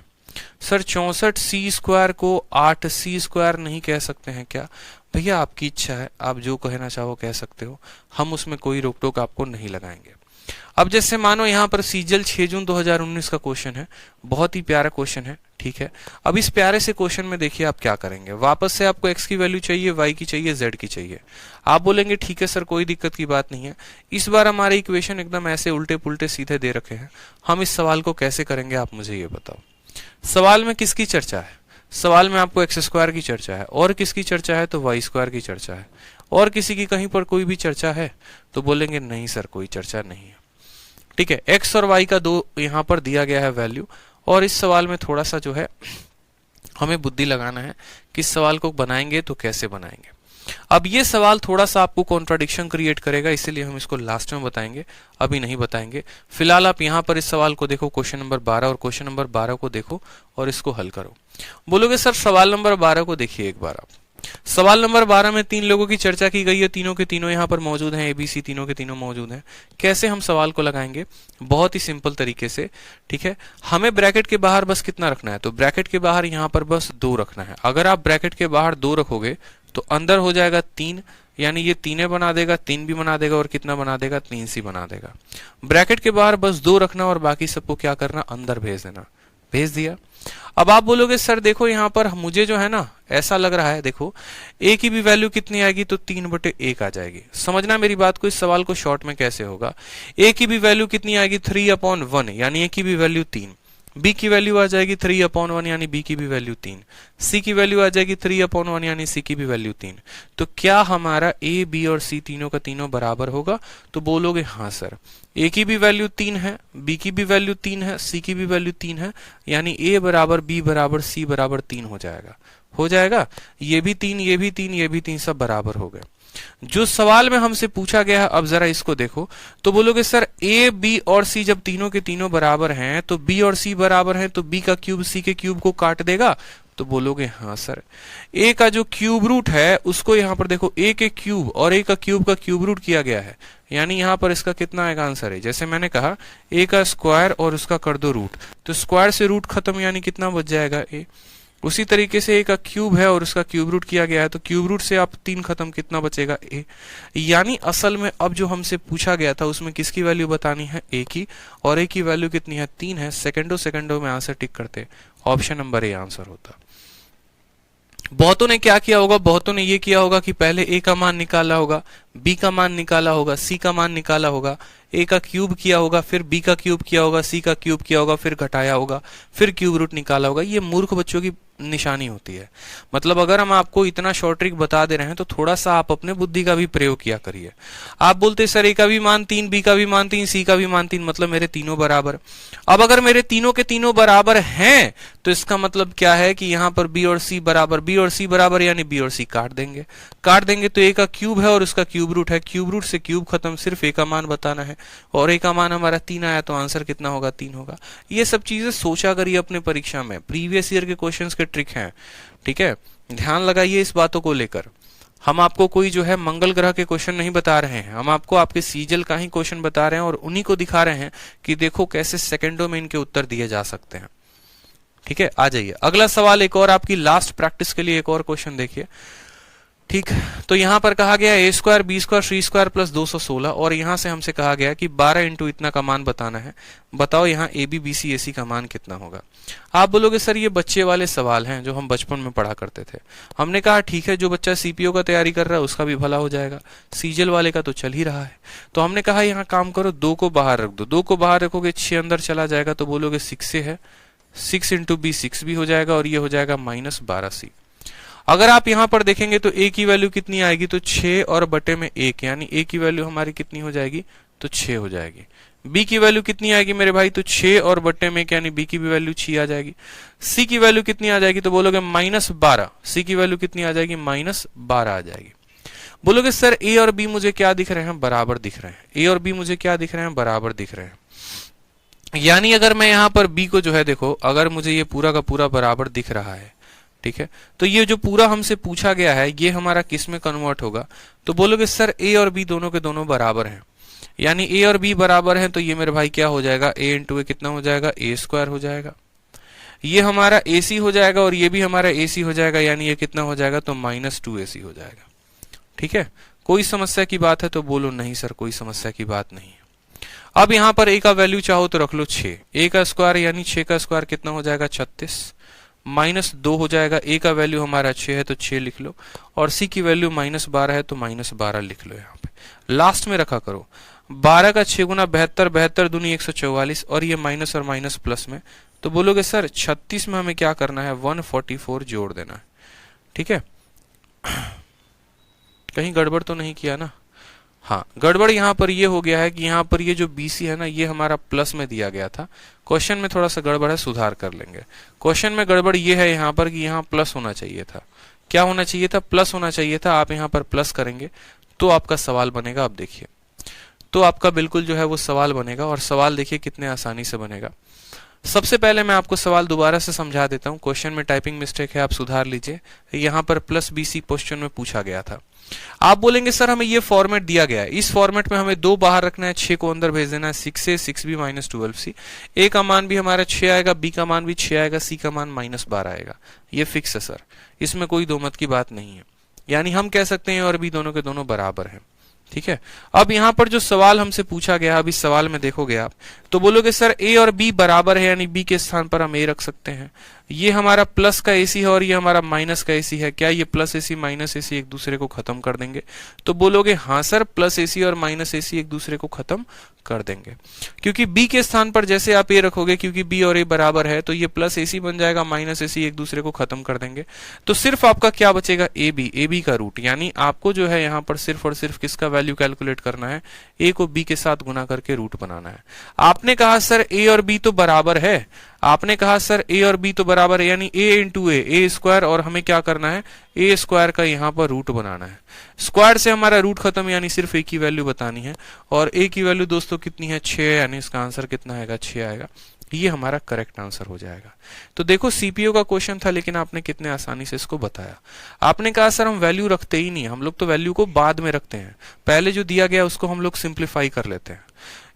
सर 64c² को 8c² नहीं कह सकते हैं क्या? भैया आपकी इच्छा है, आप जो कहना चाहो कह सकते हो, हम उसमें कोई रोक टोक आपको नहीं लगाएंगे। अब जैसे मानो यहाँ पर सीजल 6 जून 2019 का क्वेश्चन है, बहुत ही प्यारा क्वेश्चन है, ठीक है। अब इस प्यारे से क्वेश्चन में देखिए आप क्या करेंगे, वापस से आपको x की वैल्यू चाहिए, y की चाहिए, z की चाहिए। आप बोलेंगे ठीक है सर कोई दिक्कत की बात नहीं है। इस बार हमारे इक्वेशन एकदम ऐसे उल्टे पुल्टे सीधे दे रखे हैं, हम इस सवाल को कैसे करेंगे आप मुझे ये बताओ। सवाल में किसकी चर्चा है? सवाल में आपको x² की चर्चा है, और किसकी चर्चा है तो y² की चर्चा है, और किसी की कहीं पर कोई भी चर्चा है तो बोलेंगे नहीं सर कोई चर्चा नहीं है, ठीक है। x और y का 2 यहाँ पर दिया गया है वैल्यू, और इस सवाल में थोड़ा सा जो है हमें बुद्धि लगाना है कि इस सवाल को बनाएंगे तो कैसे बनाएंगे। अब ये सवाल थोड़ा सा आपको कॉन्ट्राडिक्शन क्रिएट करेगा, इसीलिए हम इसको लास्ट में बताएंगे, अभी नहीं बताएंगे। फिलहाल आप यहाँ पर इस सवाल को देखो, क्वेश्चन नंबर 12, और क्वेश्चन नंबर 12 को देखो और इसको हल करो। बोलोगे सर सवाल नंबर 12 को देखिए एक बार आप। सवाल नंबर 12 में 3 लोगों की चर्चा की गई है, तीनों के तीनों यहाँ पर मौजूद हैं, ABC तीनों के तीनों मौजूद हैं। कैसे हम सवाल को लगाएंगे? बहुत ही सिंपल तरीके से, ठीक है। हमें ब्रैकेट के बाहर बस कितना रखना है, तो ब्रैकेट के बाहर यहाँ पर बस 2 रखना है। अगर आप ब्रैकेट के बाहर 2 रखोगे तो अंदर हो जाएगा 3, यानी ये 3 बना देगा, 3 भी बना देगा, और कितना बना देगा 3c बना देगा। ब्रैकेट के बाहर बस 2 रखना और बाकी सबको क्या करना, अंदर भेज देना। भेज दिया। अब आप बोलोगे सर देखो यहाँ पर मुझे जो है ना ऐसा लग रहा है, देखो a की भी वैल्यू कितनी आएगी तो 3/1 आ जाएगी। समझना मेरी बात को, इस सवाल को शॉर्ट में कैसे होगा। a की भी वैल्यू कितनी आएगी 3/1 यानी a की भी वैल्यू 3, b की वैल्यू आ जाएगी 3/1 यानी b की भी वैल्यू 3, c की वैल्यू आ जाएगी 3/1 यानी c की भी वैल्यू 3। तो क्या हमारा a, b और c तीनों का तीनों बराबर होगा? तो बोलोगे हाँ सर, a की भी वैल्यू 3 है, b की भी वैल्यू 3 है, c की भी वैल्यू 3 है, यानी a बराबर b बराबर c बराबर 3 हो जाएगा। हो जाएगा, ये भी 3, ये भी 3, ये भी 3, सब बराबर हो गए। जो सवाल में हमसे पूछा गया है, अब जरा इसको देखो, तो बोलोगे सर a, b और c जब तीनों के तीनों बराबर हैं तो b और c बराबर हैं, तो b का क्यूब c के क्यूब को काट देगा? तो बोलोगे हाँ सर। a का जो क्यूब रूट है उसको यहाँ पर देखो, a के क्यूब और a का क्यूब रूट किया गया है, यानी यहाँ पर इसका कितना आएगा आंसर है। जैसे मैंने कहा a का स्क्वायर और उसका कर दो रूट, तो स्क्वायर से रूट खत्म, यानी कितना बच जाएगा a। उसी तरीके से a का क्यूब है और उसका क्यूब रूट किया गया है, तो क्यूब रूट से आप 3 खत्म, कितना बचेगा a। यानी असल में अब जो हमसे पूछा गया था उसमें किसकी वैल्यू बतानी है, a की, और a की वैल्यू कितनी है 3 है। सेकंडों में आंसर टिक करते, ऑप्शन नंबर ए आंसर होता। बहुतों ने क्या किया होगा, बहुतों ने ये किया होगा कि पहले a का मान निकाला होगा, b का मान निकाला होगा, c का मान निकाला होगा, a का क्यूब किया होगा, फिर b का क्यूब किया होगा, c का क्यूब किया होगा, फिर घटाया होगा, फिर क्यूब रूट निकाला होगा। ये मूर्ख बच्चों की निशानी होती है। मतलब अगर हम आपको इतना शॉर्ट ट्रिक बता दे रहे हैं तो थोड़ा सा आप अपने बुद्धि का भी प्रयोग किया करिए। आप बोलते सर a का भी मान 3, b का भी मान 3, c का भी मान 3, मतलब मेरे तीनों बराबर। अब अगर मेरे तीनों के तीनों बराबर हैं तो इसका मतलब क्या है कि यहाँ पर b और c बराबर, यानी b और c काट देंगे तो a का क्यूब है और उसका क्यूब रूट है, क्यूब रूट से क्यूब खत्म, सिर्फ a का मान बताना है, और a का मान हमारा 3 आया, तो आंसर कितना होगा 3 होगा। ये सब चीजें सोचा करिए अपने परीक्षा में, प्रीवियस ईयर के क्वेश्चंस के ट्रिक हैं, ठीक है। ध्यान लगाइए इस बातों को लेकर। हम आपको कोई जो है मंगल ग्रह के क्वेश्चन नहीं बता रहे हैं, हम आपको आपके सीजल का ही क्वेश्चन बता रहे हैं और उन्हीं को दिखा रहे हैं कि देखो कैसे सेकंडों में इनके उत्तर दिए जा सकते हैं, ठीक है। आ जाइए अगला सवाल, एक और आपकी लास्ट प्रैक्टिस के लिए एक और क्वेश्चन देखिए, ठीक। तो यहां पर कहा गया a square b square c square plus 216, और यहां से हमसे कहा गया कि 12 इंटू इतना का मान बताना है। बताओ यहाँ AB BC AC का मान कितना होगा। आप बोलोगे सर ये बच्चे वाले सवाल हैं जो हम बचपन में पढ़ा करते थे। हमने कहा ठीक है, जो बच्चा CPO का तैयारी कर रहा है उसका भी भला हो जाएगा, सीजल वाले का तो चल ही रहा है। तो हमने कहा यहाँ काम करो, 2 को बाहर रख दो, 2 को बाहर रखोगे 6 अंदर चला जाएगा, तो बोलोगे 6 से है, 6 इंटू b 6 भी हो जाएगा, और ये हो जाएगा -12c। अगर आप यहां पर देखेंगे तो a की वैल्यू कितनी आएगी, तो 6 और बटे में 1, यानी a की वैल्यू हमारी कितनी हो जाएगी, तो 6 हो जाएगी। b की वैल्यू कितनी आएगी मेरे भाई, तो 6 और बटे में, यानी b की भी वैल्यू 6 आ जाएगी। c की वैल्यू कितनी आ जाएगी, तो बोलोगे -12। c की वैल्यू कितनी आ जाएगी, -12 आ जाएगी। बोलोगे सर a और b मुझे क्या दिख रहे हैं, बराबर दिख रहे हैं। a और b मुझे क्या दिख रहे हैं, बराबर दिख रहे हैं। यानी अगर मैं यहां पर b को जो है देखो, अगर मुझे ये पूरा का पूरा बराबर दिख रहा है, ठीक है, तो ये जो पूरा हमसे पूछा गया है ये हमारा किस में कन्वर्ट होगा, तो बोलोगे सर a और b दोनों के दोनों बराबर हैं। यानी a और b बराबर हैं, तो ये मेरे भाई क्या हो जाएगा, a इंटू a कितना हो जाएगा, a स्क्वायर हो जाएगा। ये हमारा ac हो जाएगा और ये भी हमारा ac हो जाएगा, यानी ये कितना हो जाएगा, तो -2ac हो जाएगा। ठीक है, कोई समस्या की बात है तो बोलो नहीं सर कोई समस्या की बात नहीं है। अब यहां पर a का वैल्यू चाहो तो रख लो 6, a का स्क्वायर यानी 6 का स्क्वायर कितना हो जाएगा, 36, -2 हो जाएगा। a का वैल्यू हमारा 6 है तो 6 लिख लो, और c की वैल्यू -12 है तो -12 लिख लो। यहाँ पे लास्ट में रखा करो, 12 का 6 गुना 72, 72 दूनी 144, और ये माइनस और माइनस प्लस में, तो बोलोगे सर 36 में हमें क्या करना है, 144 जोड़ देना है। ठीक है, कहीं गड़बड़ तो नहीं किया ना? हाँ, गड़बड़ यहाँ पर ये हो गया है कि यहाँ पर ये जो BC है ना, ये हमारा प्लस में दिया गया था। क्वेश्चन में थोड़ा सा गड़बड़ है, सुधार कर लेंगे। क्वेश्चन में गड़बड़ ये है यहाँ पर कि यहाँ प्लस होना चाहिए था। क्या होना चाहिए था, प्लस होना चाहिए था। आप यहाँ पर प्लस करेंगे तो आपका सवाल बनेगा। अब देखिए, तो आपका बिल्कुल जो है वो सवाल बनेगा, और सवाल देखिए कितने आसानी से बनेगा। सबसे पहले मैं आपको सवाल दोबारा से समझा देता हूँ। क्वेश्चन में टाइपिंग मिस्टेक है, आप सुधार लीजिए। यहाँ पर +BC क्वेश्चन में पूछा गया था। आप बोलेंगे सर हमें ये फॉर्मेट दिया गया है, इस फॉर्मेट में हमें 2 बाहर रखना है, 6 को अंदर भेज देना है, 6a 6b -12c। a का मान भी हमारा 6 आएगा, b का मान भी 6 आएगा, c का मान -12 आएगा। ये फिक्स है सर, इसमें कोई दो मत की बात नहीं है। यानी हम कह सकते हैं और b दोनों के दोनों बराबर हैं। ठीक है, अब यहाँ पर जो सवाल हमसे पूछा गया, अब इस सवाल में देखोगे आप तो बोलोगे सर a और b बराबर है, यानी b के स्थान पर हम a रख सकते हैं। ये हमारा प्लस का AC है और ये हमारा माइनस का AC है। क्या ये प्लस AC माइनस AC एक दूसरे को खत्म कर देंगे? तो बोलोगे हाँ सर, प्लस AC और माइनस AC एक दूसरे को खत्म कर देंगे, क्योंकि b के स्थान पर जैसे आप a रखोगे, क्योंकि b और a बराबर है, तो ये प्लस AC बन जाएगा, माइनस AC एक दूसरे को खत्म कर देंगे। तो सिर्फ आपका क्या बचेगा, ab का रूट। यानी आपको जो है यहाँ पर सिर्फ और सिर्फ किसका वैल्यू कैलकुलेट करना है, a को b के साथ गुना करके रूट बनाना है। आपने कहा सर a और b तो बराबर है, आपने कहा सर a और b तो बराबर है, यानी a इंटू a स्क्वायर, और हमें क्या करना है, a स्क्वायर का यहाँ पर रूट बनाना है। स्क्वायर से हमारा रूट खत्म, यानी सिर्फ a की वैल्यू बतानी है, और a की वैल्यू दोस्तों कितनी है, 6, यानी इसका आंसर कितना आएगा, 6 आएगा। ये हमारा करेक्ट आंसर हो जाएगा। तो देखो सीपीओ का क्वेश्चन था, लेकिन आपने कितने आसानी से इसको बताया। आपने कहा सर हम वैल्यू रखते ही नहीं, हम लोग तो वैल्यू को बाद में रखते हैं, पहले जो दिया गया उसको हम लोग सिंप्लीफाई कर लेते हैं।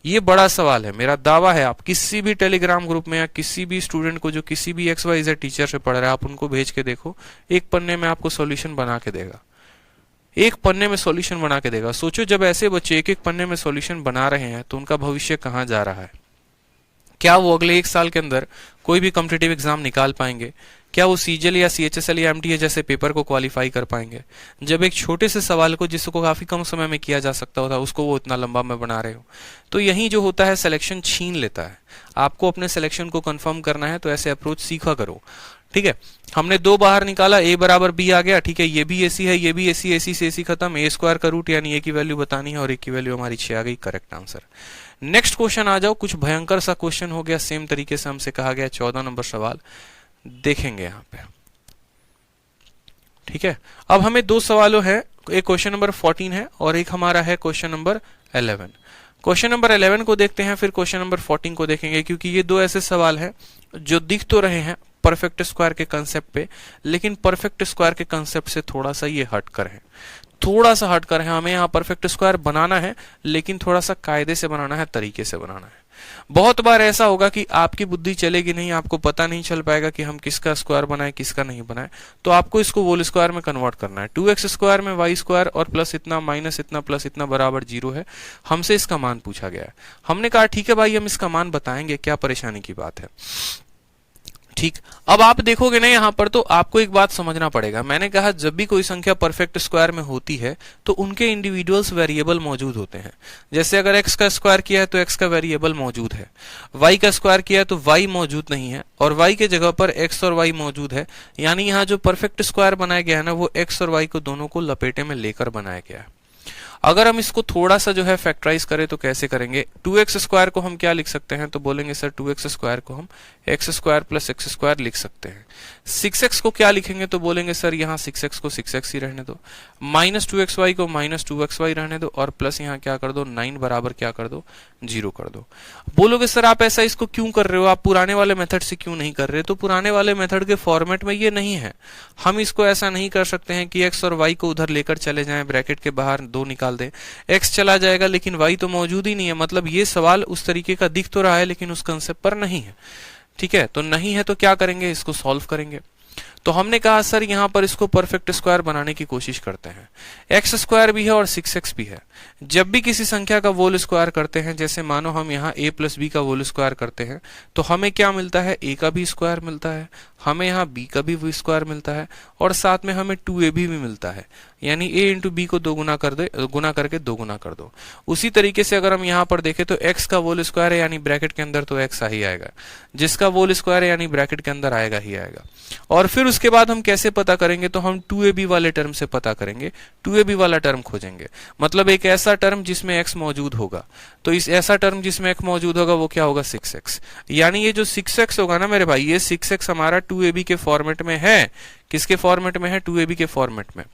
ये बड़ा सवाल है, मेरा दावा है आप किसी भी टेलीग्राम ग्रुप में या किसी भी स्टूडेंट को जो किसी भी XYZ टीचर से पढ़ रहा है, आप उनको भेज के देखो, एक पन्ने में आपको सॉल्यूशन बना के देगा, एक पन्ने में सॉल्यूशन बना के देगा। सोचो जब ऐसे बच्चे एक एक पन्ने में सॉल्यूशन बना रहे हैं तो उनका भविष्य कहाँ जा रहा है। क्या वो अगले 1 साल के अंदर कोई भी कॉम्पिटिटिव एग्जाम निकाल पाएंगे? क्या वो CGL या CHSL या MTA जैसे पेपर को क्वालिफाई कर पाएंगे? जब एक छोटे से सवाल को, जिसको काफी कम समय में किया जा सकता था, उसको वो इतना लंबा में बना रहे हो। तो यही जो होता है, सिलेक्शन छीन लेता है। आपको अपने सिलेक्शन को कंफर्म करना है तो ऐसे अप्रोच सीखा करो। ठीक है, हमने 2 बाहर निकाला, a बराबर b आ गया। ठीक है, ये भी AC है, ये भी AC, AC से AC खत्म, a स्क्वायर का रूट, यानी a की वैल्यू बतानी है, और a की वैल्यू हमारी 6 आ गई, करेक्ट आंसर। नेक्स्ट क्वेश्चन आ जाओ, कुछ भयंकर सा क्वेश्चन हो गया, सेम तरीके से हमसे कहा गया। 14 नंबर सवाल देखेंगे यहाँ पे। ठीक है, अब हमें 2 सवालों है, एक क्वेश्चन नंबर 14 है और एक हमारा है क्वेश्चन नंबर 11। क्वेश्चन नंबर 11 को देखते हैं, फिर क्वेश्चन नंबर 14 को देखेंगे, क्योंकि ये 2 ऐसे सवाल हैं जो दिख तो रहे हैं परफेक्ट स्क्वायर के कंसेप्ट पे, लेकिन परफेक्ट स्क्वायर के कंसेप्ट से थोड़ा सा ये हटकर है, थोड़ा सा हटकर है। हमें यहाँ परफेक्ट स्क्वायर बनाना है, लेकिन थोड़ा सा कायदे से बनाना है, तरीके से बनाना है। बहुत बार ऐसा होगा कि आपकी बुद्धि चलेगी नहीं, आपको पता नहीं चल पाएगा कि हम किसका स्क्वायर बनाए किसका नहीं बनाए, तो आपको इसको होल स्क्वायर में कन्वर्ट करना है। 2x स्क्वायर में y स्क्वायर और प्लस इतना माइनस इतना प्लस इतना बराबर 0 है। हमसे इसका मान पूछा गया है, हमने कहा ठीक है भाई हम इसका मान बताएंगे, क्या परेशानी की बात है। ठीक। अब आप देखोगे ना यहाँ पर, तो आपको एक बात समझना पड़ेगा। मैंने कहा जब भी कोई संख्या परफेक्ट स्क्वायर में होती है तो उनके इंडिविजुअल्स वेरिएबल मौजूद होते हैं। जैसे अगर x का स्क्वायर किया है तो x का वेरिएबल मौजूद है, y का स्क्वायर किया है तो y मौजूद नहीं है, और y के जगह पर x और y मौजूद है। यानी यहाँ जो परफेक्ट स्क्वायर बनाया गया है ना, वो x और y को दोनों को लपेटे में लेकर बनाया गया है। अगर हम इसको थोड़ा सा जो है फैक्टराइज करें तो कैसे करेंगे? 2x स्क्वायर को हम क्या लिख सकते हैं? तो बोलेंगे सर 2x स्क्वायर को हम x square plus x square लिख सकते हैं। 6x को क्या लिखेंगे? तो बोलेंगे सर यहाँ 6x को 6x ही रहने दो, माइनस 2xy को माइनस 2xy रहने दो, और प्लस यहाँ क्या कर दो? 9 बराबर क्या कर दो? 0 कर दो। बोलोगे सर आप ऐसा इसको क्यों कर रहे हो, आप पुराने वाले मेथड से क्यों नहीं कर रहे? तो पुराने वाले मेथड के फॉर्मेट में ये नहीं है। हम इसको ऐसा नहीं कर सकते हैं कि x और y को उधर लेकर चले जाएं, ब्रैकेट के बाहर 2 निकाल दें, x चला जाएगा लेकिन y तो मौजूद ही नहीं है। मतलब ये सवाल उस तरीके का दिख तो रहा है लेकिन उस कंसेप्ट पर नहीं है। ठीक है, तो नहीं है तो क्या करेंगे? इसको सॉल्व करेंगे। तो हमने कहा सर यहाँ पर इसको परफेक्ट स्क्वायर बनाने की कोशिश करते हैं। एक्स स्क्वायर भी है और 6x भी है। जब भी किसी संख्या का वोल स्क्वायर करते हैं, जैसे मानो हम यहाँ a प्लस बी का वोल स्क्वायर करते हैं, तो हमें क्या मिलता है? a का भी स्क्वायर मिलता है, हमें यहाँ b का भी स्क्वायर मिलता है, और साथ में हमें 2ab भी मिलता है। यानी a इंटू बी को गुना करके 2 गुना कर दो। उसी तरीके से अगर हम यहाँ पर देखें तो x का वोल स्क्वायर है यानी ब्रैकेट के अंदर तो x आ ही आएगा, जिसका वोल स्क्वायर है यानी ब्रैकेट के अंदर आएगा ही आएगा। और फिर उसके बाद हम कैसे पता करेंगे? तो हम 2ab वाले टर्म से पता करेंगे, 2ab वाला टर्म खोजेंगे। मतलब एक ऐसा टर्म जिसमें x मौजूद होगा, तो इस ऐसा टर्म जिसमें x मौजूद होगा वो क्या होगा? 6x। यानी ये जो 6x होगा ना मेरे भाई, ये 6x हमारा 2ab के फॉर्मेट में है। किसके फॉर्मेट में है? 2ab के फॉर्मेट में।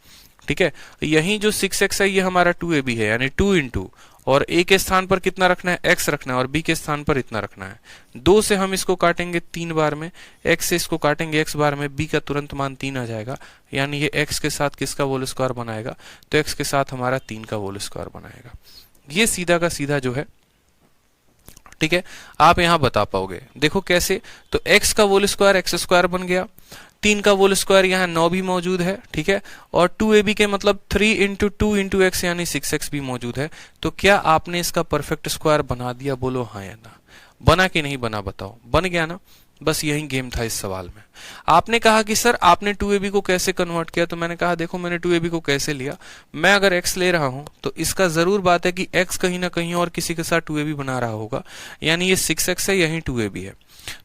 ठीक है, यही जो 6x है ये हमारा 2ab है, यानी 2 इंटू, और a के स्थान पर कितना रखना है? x रखना है, और b के स्थान पर इतना रखना है। 2 से हम इसको काटेंगे 3 बार में, x से इसको काटेंगे x बार में, b का तुरंत मान 3 आ जाएगा। यानी ये x के साथ किसका वोल स्क्वायर बनाएगा? तो x के साथ हमारा 3 का वोल स्क्वायर बनाएगा। ये सीधा का सीधा जो है, ठीक है, आप यहां बता पाओगे। देखो कैसे, तो x का वोल स्क्वायर x स्क्वायर बन गया, 3 का वोल स्क्वायर यहाँ 9 भी मौजूद है। ठीक है, और 2ab के मतलब 3 इंटू 2 इंटू एक्स यानी 6x भी मौजूद है। तो क्या आपने इसका परफेक्ट स्क्वायर बना दिया? बोलो हाँ या ना। बना कि नहीं बना? बताओ। बन गया ना। बस यही गेम था इस सवाल में। आपने कहा कि सर आपने 2ab को कैसे कन्वर्ट किया? तो मैंने कहा देखो मैंने 2ab को कैसे लिया, मैं अगर x ले रहा हूं तो इसका जरूर बात है कि x कहीं ना कहीं और किसी के साथ 2ab बना रहा होगा। यानी ये 6x है, यही 2ab है।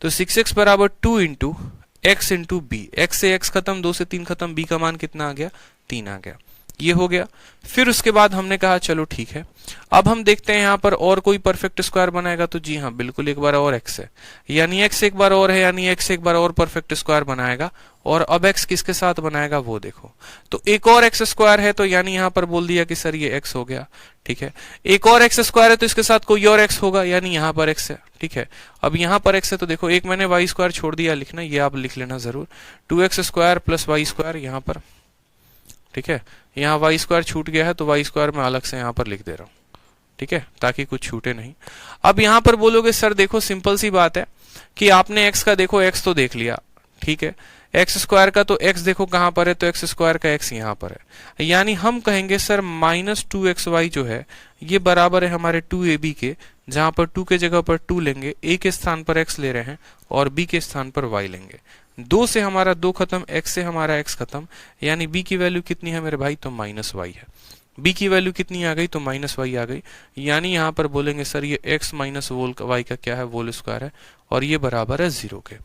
तो 6x बराबर 2 into x into B, x से x खत्म, 2 से 3 खत्म, b का मान कितना आ गया? 3 आ गया। ये हो गया। फिर उसके बाद हमने कहा चलो ठीक है, अब हम देखते हैं यहाँ पर और कोई परफेक्ट स्क्वायर बनाएगा। तो जी हाँ बिल्कुल, एक बार और x है, यानी x एक बार और है, यानी x एक बार और परफेक्ट स्क्वायर बनाएगा। और अब x किसके साथ बनाएगा वो देखो, तो एक और x स्क्वायर है, तो यानी यहाँ पर बोल दिया कि सर ये x हो गया। ठीक है, एक और x स्क्वायर है तो इसके साथ कोई और x होगा, यानी यहाँ पर x है। ठीक है, अब यहाँ पर x है तो देखो एक मैंने y स्क्वायर छोड़ दिया लिखना, ये आप लिख लेना जरूर, 2x square plus y square यहाँ पर। ठीक है, यहाँ y स्क्वायर छूट गया है तो y स्क्वायर मैं अलग से यहाँ पर लिख दे रहा हूँ। ठीक है, ताकि कुछ छूटे नहीं। अब यहाँ पर बोलोगे सर देखो सिंपल सी बात है कि आपने x का देखो x तो देख लिया, ठीक है, एक्स स्क्वायर का तो x देखो कहां पर है, तो एक्स स्क्वायर का x यहां पर है। यानी हम कहेंगे सर माइनस 2xy जो है ये बराबर है हमारे 2ab के, जहां पर 2 के जगह पर 2 लेंगे, a के स्थान पर x ले रहे हैं और b के स्थान पर y लेंगे। 2 से हमारा 2 खत्म, x से हमारा x खत्म, यानी b की वैल्यू कितनी है मेरे भाई? तो माइनस y है। b की वैल्यू कितनी आ गई? तो माइनस y आ गई। यानी यहाँ पर बोलेंगे सर ये x माइनस y का क्या है? वोल स्क्वायर है, और ये बराबर है 0 के।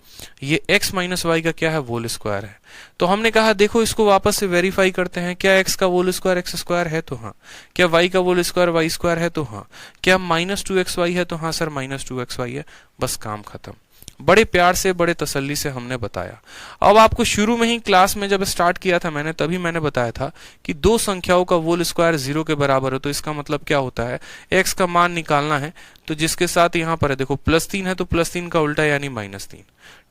ये x माइनस y का क्या है? वोल स्क्वायर है। तो हमने कहा देखो इसको वापस से वेरीफाई करते हैं, क्या x का वोल स्क्वायर x स्क्वायर है? तो हाँ। क्या y का वोल स्क्वायर y स्क्वायर है? तो हाँ। क्या माइनस 2xy है? तो हाँ सर माइनस 2xy है। बस काम खत्म। बड़े प्यार से बड़े तसल्ली से हमने बताया। अब आपको शुरू में ही क्लास में जब स्टार्ट किया था मैंने, तभी मैंने बताया था कि दो संख्याओं का वोल स्क्वायर 0 के बराबर हो तो इसका मतलब क्या होता है? x का मान निकालना है, तो जिसके साथ यहाँ पर है देखो +3 है तो +3 का उल्टा यानी -3।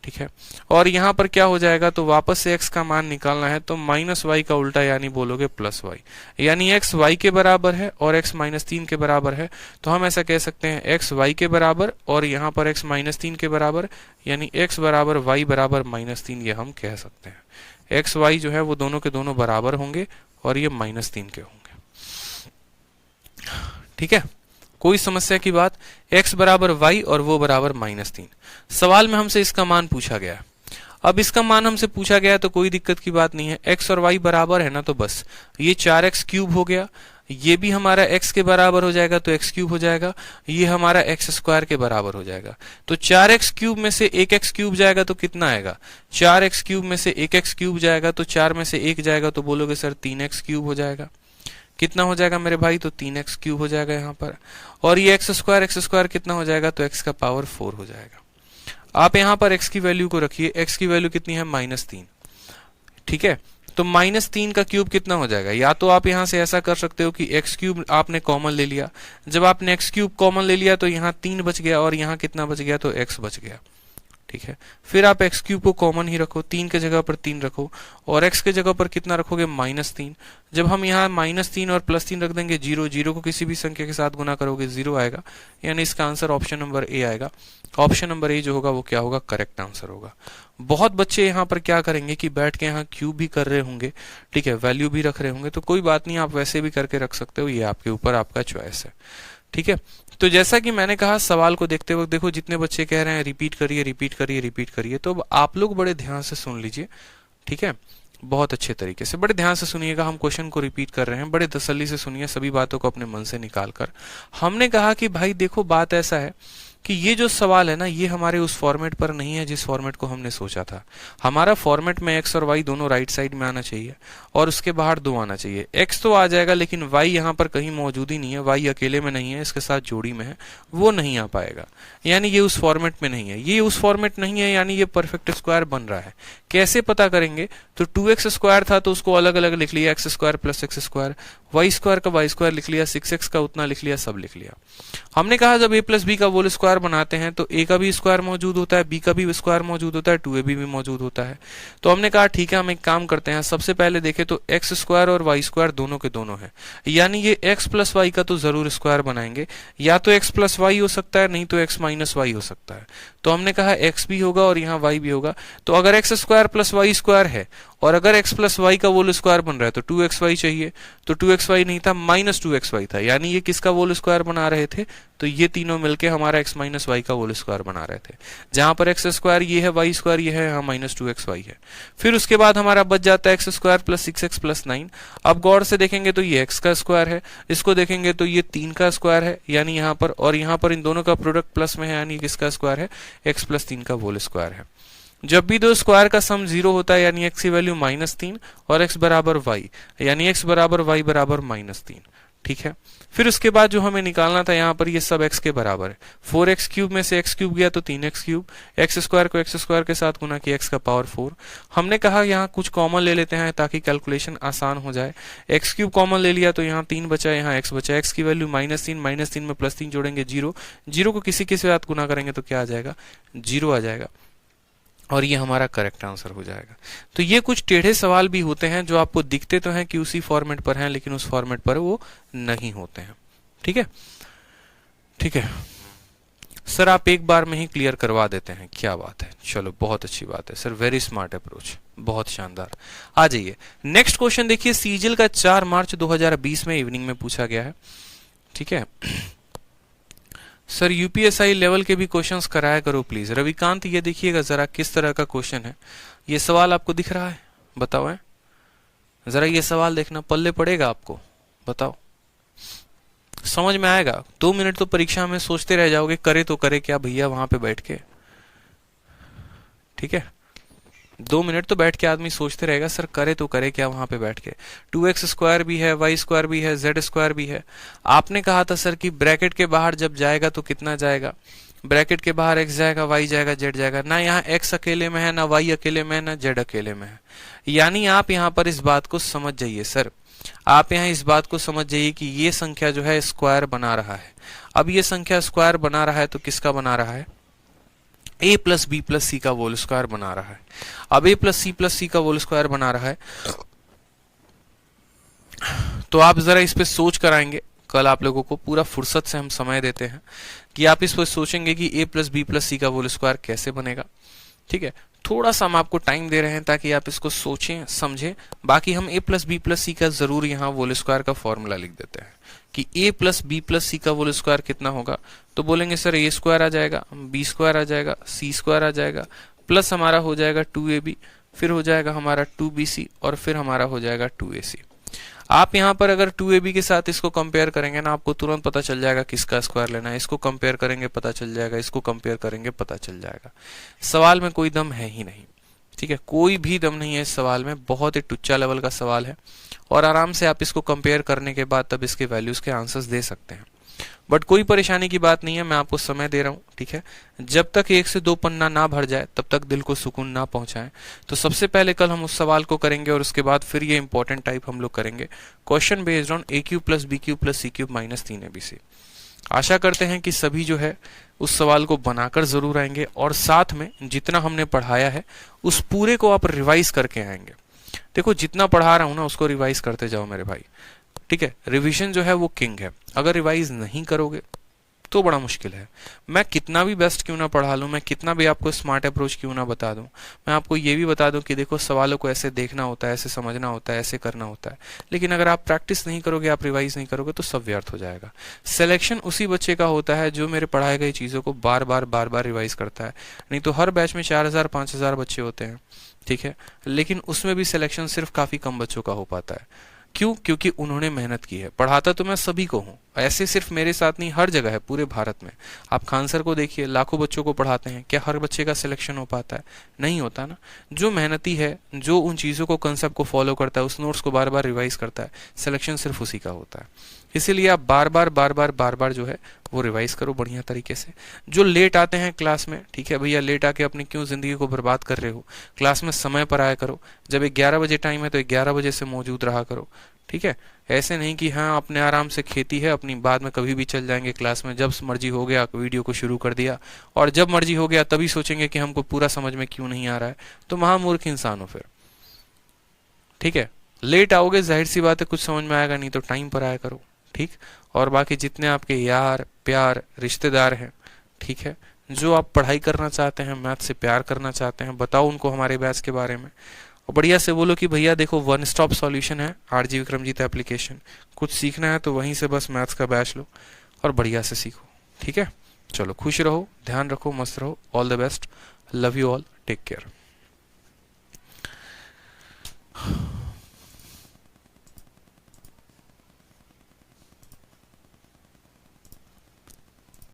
ठीक है, और यहाँ पर क्या हो जाएगा? तो वापस से x का मान निकालना है तो -y का उल्टा यानी बोलोगे +y, यानी x y के बराबर है और x -3 के बराबर है। तो हम ऐसा कह सकते हैं x y के बराबर और यहाँ पर x -3 के बराबर, यानी x बराबर y बराबर -3, ये हम कह सकते हैं। x y जो है वो दोनों के दोनों बराबर होंगे और ये -3 के होंगे। ठीक है, कोई समस्या की बात? x बराबर y और वो बराबर -3। सवाल में हमसे इसका मान पूछा गया है। अब इसका मान हमसे पूछा गया है तो कोई दिक्कत की बात नहीं है, x और y बराबर है ना, तो बस ये 4x क्यूब हो गया, ये भी हमारा x के बराबर हो जाएगा तो x क्यूब हो जाएगा, ये हमारा x स्क्वायर के बराबर हो जाएगा। तो 4x क्यूब में से 1x क्यूब जाएगा तो कितना आएगा, 4x क्यूब में से 1x क्यूब जाएगा तो 4 में से 1 जाएगा तो बोलोगे सर 3x क्यूब हो जाएगा। कितना हो जाएगा मेरे भाई, तो 3x क्यूब हो जाएगा यहाँ पर। और ये x स्क्वायर कितना हो जाएगा, तो x का पावर 4 हो जाएगा। आप यहाँ पर x की वैल्यू को रखिए, x की वैल्यू कितनी है, -3। ठीक है, तो -3 का क्यूब कितना हो जाएगा, या तो आप यहां से ऐसा कर सकते हो कि x क्यूब आपने कॉमन ले लिया, जब आपने x क्यूब कॉमन ले लिया तो यहाँ 3 बच गया और यहाँ कितना बच गया, तो x बच गया। ठीक है, फिर आप x क्यूब को कॉमन ही रखो, 3 के जगह पर 3 रखो और x के जगह पर कितना रखोगे, -3। जब हम यहाँ -3 और +3 रख देंगे 0, 0 को किसी भी संख्या के साथ गुना करोगे 0 आएगा, यानी इसका आंसर ऑप्शन नंबर ए आएगा। ऑप्शन नंबर ए जो होगा वो क्या होगा, करेक्ट आंसर होगा। बहुत बच्चे यहाँ पर क्या करेंगे कि बैठ के यहाँ क्यूब भी कर रहे होंगे, ठीक है, वैल्यू भी रख रहे होंगे, तो कोई बात नहीं, आप वैसे भी करके रख सकते हो, ये आपके ऊपर, आपका चॉइस है। ठीक है, तो जैसा कि मैंने कहा सवाल को देखते वक्त देखो जितने बच्चे कह रहे हैं रिपीट करिए रिपीट करिए रिपीट करिए, तो अब आप लोग बड़े ध्यान से सुन लीजिए। ठीक है, बहुत अच्छे तरीके से बड़े ध्यान से सुनिएगा, हम क्वेश्चन को रिपीट कर रहे हैं, बड़े तसल्ली से सुनिए, सभी बातों को अपने मन से निकाल कर। हमने कहा कि भाई देखो बात ऐसा है कि ये जो सवाल है ना, ये हमारे उस फॉर्मेट पर नहीं है जिस फॉर्मेट को हमने सोचा था। हमारा फॉर्मेट में x और y दोनों राइट साइड में आना चाहिए और उसके बाहर 2 आना चाहिए। x तो आ जाएगा लेकिन y यहाँ पर कहीं मौजूद ही नहीं है, y अकेले में नहीं है, इसके साथ जोड़ी में है, वो नहीं आ पाएगा, यानी ये उस फॉर्मेट में नहीं है। ये उस फॉर्मेट नहीं है यानी ये परफेक्ट स्क्वायर बन रहा है। कैसे पता करेंगे, तो 2x स्क्वायर था तो उसको अलग अलग लिख लिया, x square plus x square, y square का y स्क्वायर लिख लिया, 6x का उतना लिख लिया, सब लिख लिया। हमने कहा जब a प्लस बी का होल स्क्वायर बनाते हैं तो a का भी स्क्वायर मौजूद होता है, b का भी स्क्वायर मौजूद होता है, 2ab भी मौजूद होता है। तो हमने कहा ठीक है हम एक काम करते हैं, सबसे पहले देखें तो x स्क्वायर और y स्क्वायर दोनों के दोनों है, यानी ये x प्लस y का तो जरूर स्क्वायर बनाएंगे, या तो x प्लस y हो सकता है, नहीं तो x माइनस y हो सकता है। तो हमने कहा x भी होगा और यहाँ y भी होगा, तो अगर x square plus y square है और अगर x प्लस y का होल स्क्वायर बन रहा है तो 2xy चाहिए, तो 2xy नहीं था, -2xy था, यानी ये किसका होल स्क्वायर बना रहे थे, तो ये तीनों मिलके हमारा x माइनस y का होल स्क्वायर बना रहे थे। जहां पर x स्क्वायर ये है, y स्क्वायर ये है, यहाँ -2xy है। फिर उसके बाद हमारा बच जाता है x square plus 6x plus 9। अब गौर से देखेंगे तो ये x का स्क्वायर है, इसको देखेंगे तो ये 3 का स्क्वायर है, यानी यहाँ पर, और यहाँ पर इन दोनों का प्रोडक्ट प्लस में है, यानी किसका स्क्वायर है, x प्लस 3 का होल स्क्वायर है। जब भी दो स्क्वायर का सम 0 होता है यानी x की वैल्यू -3 और x बराबर y, यानी x बराबर y बराबर -3। ठीक है, फिर उसके बाद जो हमें निकालना था यहाँ पर ये सब x के बराबर है। 4x क्यूब में से x क्यूब गया तो 3x क्यूब, x स्क्वायर को x स्क्वायर के साथ गुना किया, x का पावर 4। हमने कहा यहाँ कुछ कॉमन ले लेते हैं ताकि कैलकुलेशन आसान हो जाए। x क्यूब कॉमन ले लिया तो यहाँ 3 बचा, यहाँ x बचा, x की वैल्यू -3, -3 में +3 जोड़ेंगे 0, 0 को किसी के साथ गुना करेंगे तो क्या आ जाएगा, 0 आ जाएगा, और ये हमारा करेक्ट आंसर हो जाएगा। तो ये कुछ टेढ़े सवाल भी होते हैं जो आपको दिखते तो हैं कि उसी फॉर्मेट पर हैं, लेकिन उस फॉर्मेट पर वो नहीं होते हैं। ठीक है, ठीक है सर, आप एक बार में ही क्लियर करवा देते हैं, क्या बात है, चलो बहुत अच्छी बात है सर, वेरी स्मार्ट अप्रोच, बहुत शानदार। आ जाइए नेक्स्ट क्वेश्चन देखिए, सीजीएल का 4 मार्च 2020 में इवनिंग में पूछा गया है। ठीक है सर, यूपीएसआई लेवल के भी क्वेश्चंस कराया करो प्लीज। रविकांत, ये देखिएगा जरा किस तरह का क्वेश्चन है, ये सवाल आपको दिख रहा है, बताओ है, जरा ये सवाल देखना, पल्ले पड़ेगा आपको, बताओ, समझ में आएगा। 2 मिनट तो परीक्षा में सोचते रह जाओगे, करे तो करे क्या भैया वहां पे बैठ के। ठीक है, 2 मिनट तो बैठ के आदमी सोचते रहेगा सर करे तो करे क्या वहां पे बैठ के। 2x स्क्वायर भी है, y स्क्वायर भी है, z स्क्वायर भी है। आपने कहा था सर कि ब्रैकेट के बाहर जब जाएगा तो कितना जाएगा, ब्रैकेट के बाहर x जाएगा, y जाएगा, z जाएगा, ना यहाँ x अकेले में है, ना y अकेले में है, ना z अकेले में है। यानी आप यहाँ पर इस बात को समझ जाइए सर, आप यहाँ इस बात को समझ जाइए कि ये संख्या जो है स्क्वायर बना रहा है। अब ये संख्या स्क्वायर बना रहा है तो किसका बना रहा है, a प्लस बी प्लस सी का होल स्क्वायर बना रहा है। अब a प्लस सी का होल स्क्वायर बना रहा है, तो आप जरा इस पे सोच कर आएंगे। कल आप लोगों को पूरा फुर्सत से हम समय देते हैं कि आप इस पर सोचेंगे कि a प्लस बी प्लस सी का होल स्क्वायर कैसे बनेगा। ठीक है, थोड़ा सा हम आपको टाइम दे रहे हैं ताकि आप इसको सोचें समझें। बाकी हम a प्लस बी प्लस सी का जरूर यहाँ होल स्क्वायर का फॉर्मूला लिख देते हैं कि a प्लस बी प्लस सी का होल स्क्वायर कितना होगा, तो बोलेंगे सर a स्क्वायर आ जाएगा, b स्क्वायर आ जाएगा, c स्क्वायर आ जाएगा, प्लस हमारा हो जाएगा 2ab, फिर हो जाएगा हमारा 2bc और फिर हमारा हो जाएगा 2ac। आप यहाँ पर अगर 2ab के साथ इसको कंपेयर करेंगे ना, आपको तुरंत पता चल जाएगा किसका स्क्वायर लेना है। इसको कंपेयर करेंगे पता चल जाएगा, इसको कंपेयर करेंगे पता चल जाएगा। सवाल में कोई दम है ही नहीं, ठीक है, कोई भी दम नहीं है इस सवाल में, बहुत ही टुच्चा लेवल का सवाल है और आराम से आप इसको कंपेयर करने के बाद तब इसके वैल्यूज के आंसर्स दे सकते हैं। बट कोई परेशानी की बात नहीं है, मैं आपको समय दे रहा हूँ, ठीक है। जब तक 1 से 2 पन्ना ना भर जाए तब तक दिल को सुकून ना पहुंचाएं। तो सबसे पहले कल हम उस सवाल को करेंगे और उसके बाद फिर ये इंपॉर्टेंट टाइप हम लोग करेंगे, question based on a cube plus B cube plus C cube minus 3abc। आशा करते हैं कि सभी जो है उस सवाल को बनाकर जरूर आएंगे और साथ में जितना हमने पढ़ाया है उस पूरे को आप रिवाइज करके आएंगे। देखो जितना पढ़ा रहा हूं ना उसको रिवाइज करते जाओ मेरे भाई, ठीक है। रिवीजन जो है वो किंग है, अगर रिवाइज नहीं करोगे तो बड़ा मुश्किल है। मैं कितना भी बेस्ट क्यों ना पढ़ा लूं, मैं कितना भी आपको स्मार्ट अप्रोच क्यों ना बता दूं, मैं आपको ये भी बता दूं कि देखो सवालों को ऐसे देखना होता है, ऐसे समझना होता है, ऐसे करना होता है, लेकिन अगर आप प्रैक्टिस नहीं करोगे, आप रिवाइज नहीं करोगे तो सब व्यर्थ हो जाएगा। सिलेक्शन उसी बच्चे का होता है जो मेरे पढ़ाए गए चीजों को बार बार रिवाइज करता है। नहीं तो हर बैच में 4000 5000 बच्चे होते हैं, ठीक है, लेकिन उसमें भी सिलेक्शन सिर्फ काफी कम बच्चों का हो पाता है। क्यों? क्योंकि उन्होंने मेहनत की है। पढ़ाता तो मैं सभी को हूं, ऐसे सिर्फ मेरे साथ नहीं, हर जगह है पूरे भारत में। आप खान सर को देखिए, लाखों बच्चों को पढ़ाते हैं, क्या हर बच्चे का सिलेक्शन हो पाता है? नहीं होता ना। जो मेहनती है, जो उन चीजों को, कंसेप्ट को फॉलो करता है, उस नोट्स को बार बार रिवाइज करता है, सिलेक्शन सिर्फ उसी का होता है। इसीलिए आप बार बार जो है वो रिवाइज करो बढ़िया तरीके से। जो लेट आते हैं क्लास में, ठीक है भैया, लेट आके अपनी क्यों जिंदगी को बर्बाद कर रहे हो, क्लास में समय पर आया करो। जब 11 बजे टाइम है तो 11 बजे से मौजूद रहा करो, ठीक है। ऐसे नहीं कि हाँ अपने आराम से खेती है अपनी, बाद में कभी भी चल जाएंगे क्लास में, जब मर्जी हो गया वीडियो को शुरू कर दिया और जब मर्जी हो गया तभी सोचेंगे कि हमको पूरा समझ में क्यों नहीं आ रहा है, तो महामूर्ख इंसान हो फिर, ठीक है। लेट आओगे जाहिर सी बात है कुछ समझ में आएगा नहीं, तो टाइम पर आया करो, ठीक। और बाकी जितने आपके यार प्यार रिश्तेदार हैं, ठीक है, जो आप पढ़ाई करना चाहते हैं, मैथ से प्यार करना चाहते हैं, बताओ उनको हमारे बैच के बारे में और बढ़िया से बोलो कि भैया देखो वन स्टॉप सॉल्यूशन है आरजी विक्रमजीत एप्लीकेशन, कुछ सीखना है तो वहीं से बस मैथ्स का बैच लो और बढ़िया से सीखो, ठीक है। चलो खुश रहो, ध्यान रखो, मस्त रहो, all the best, love you all, take care.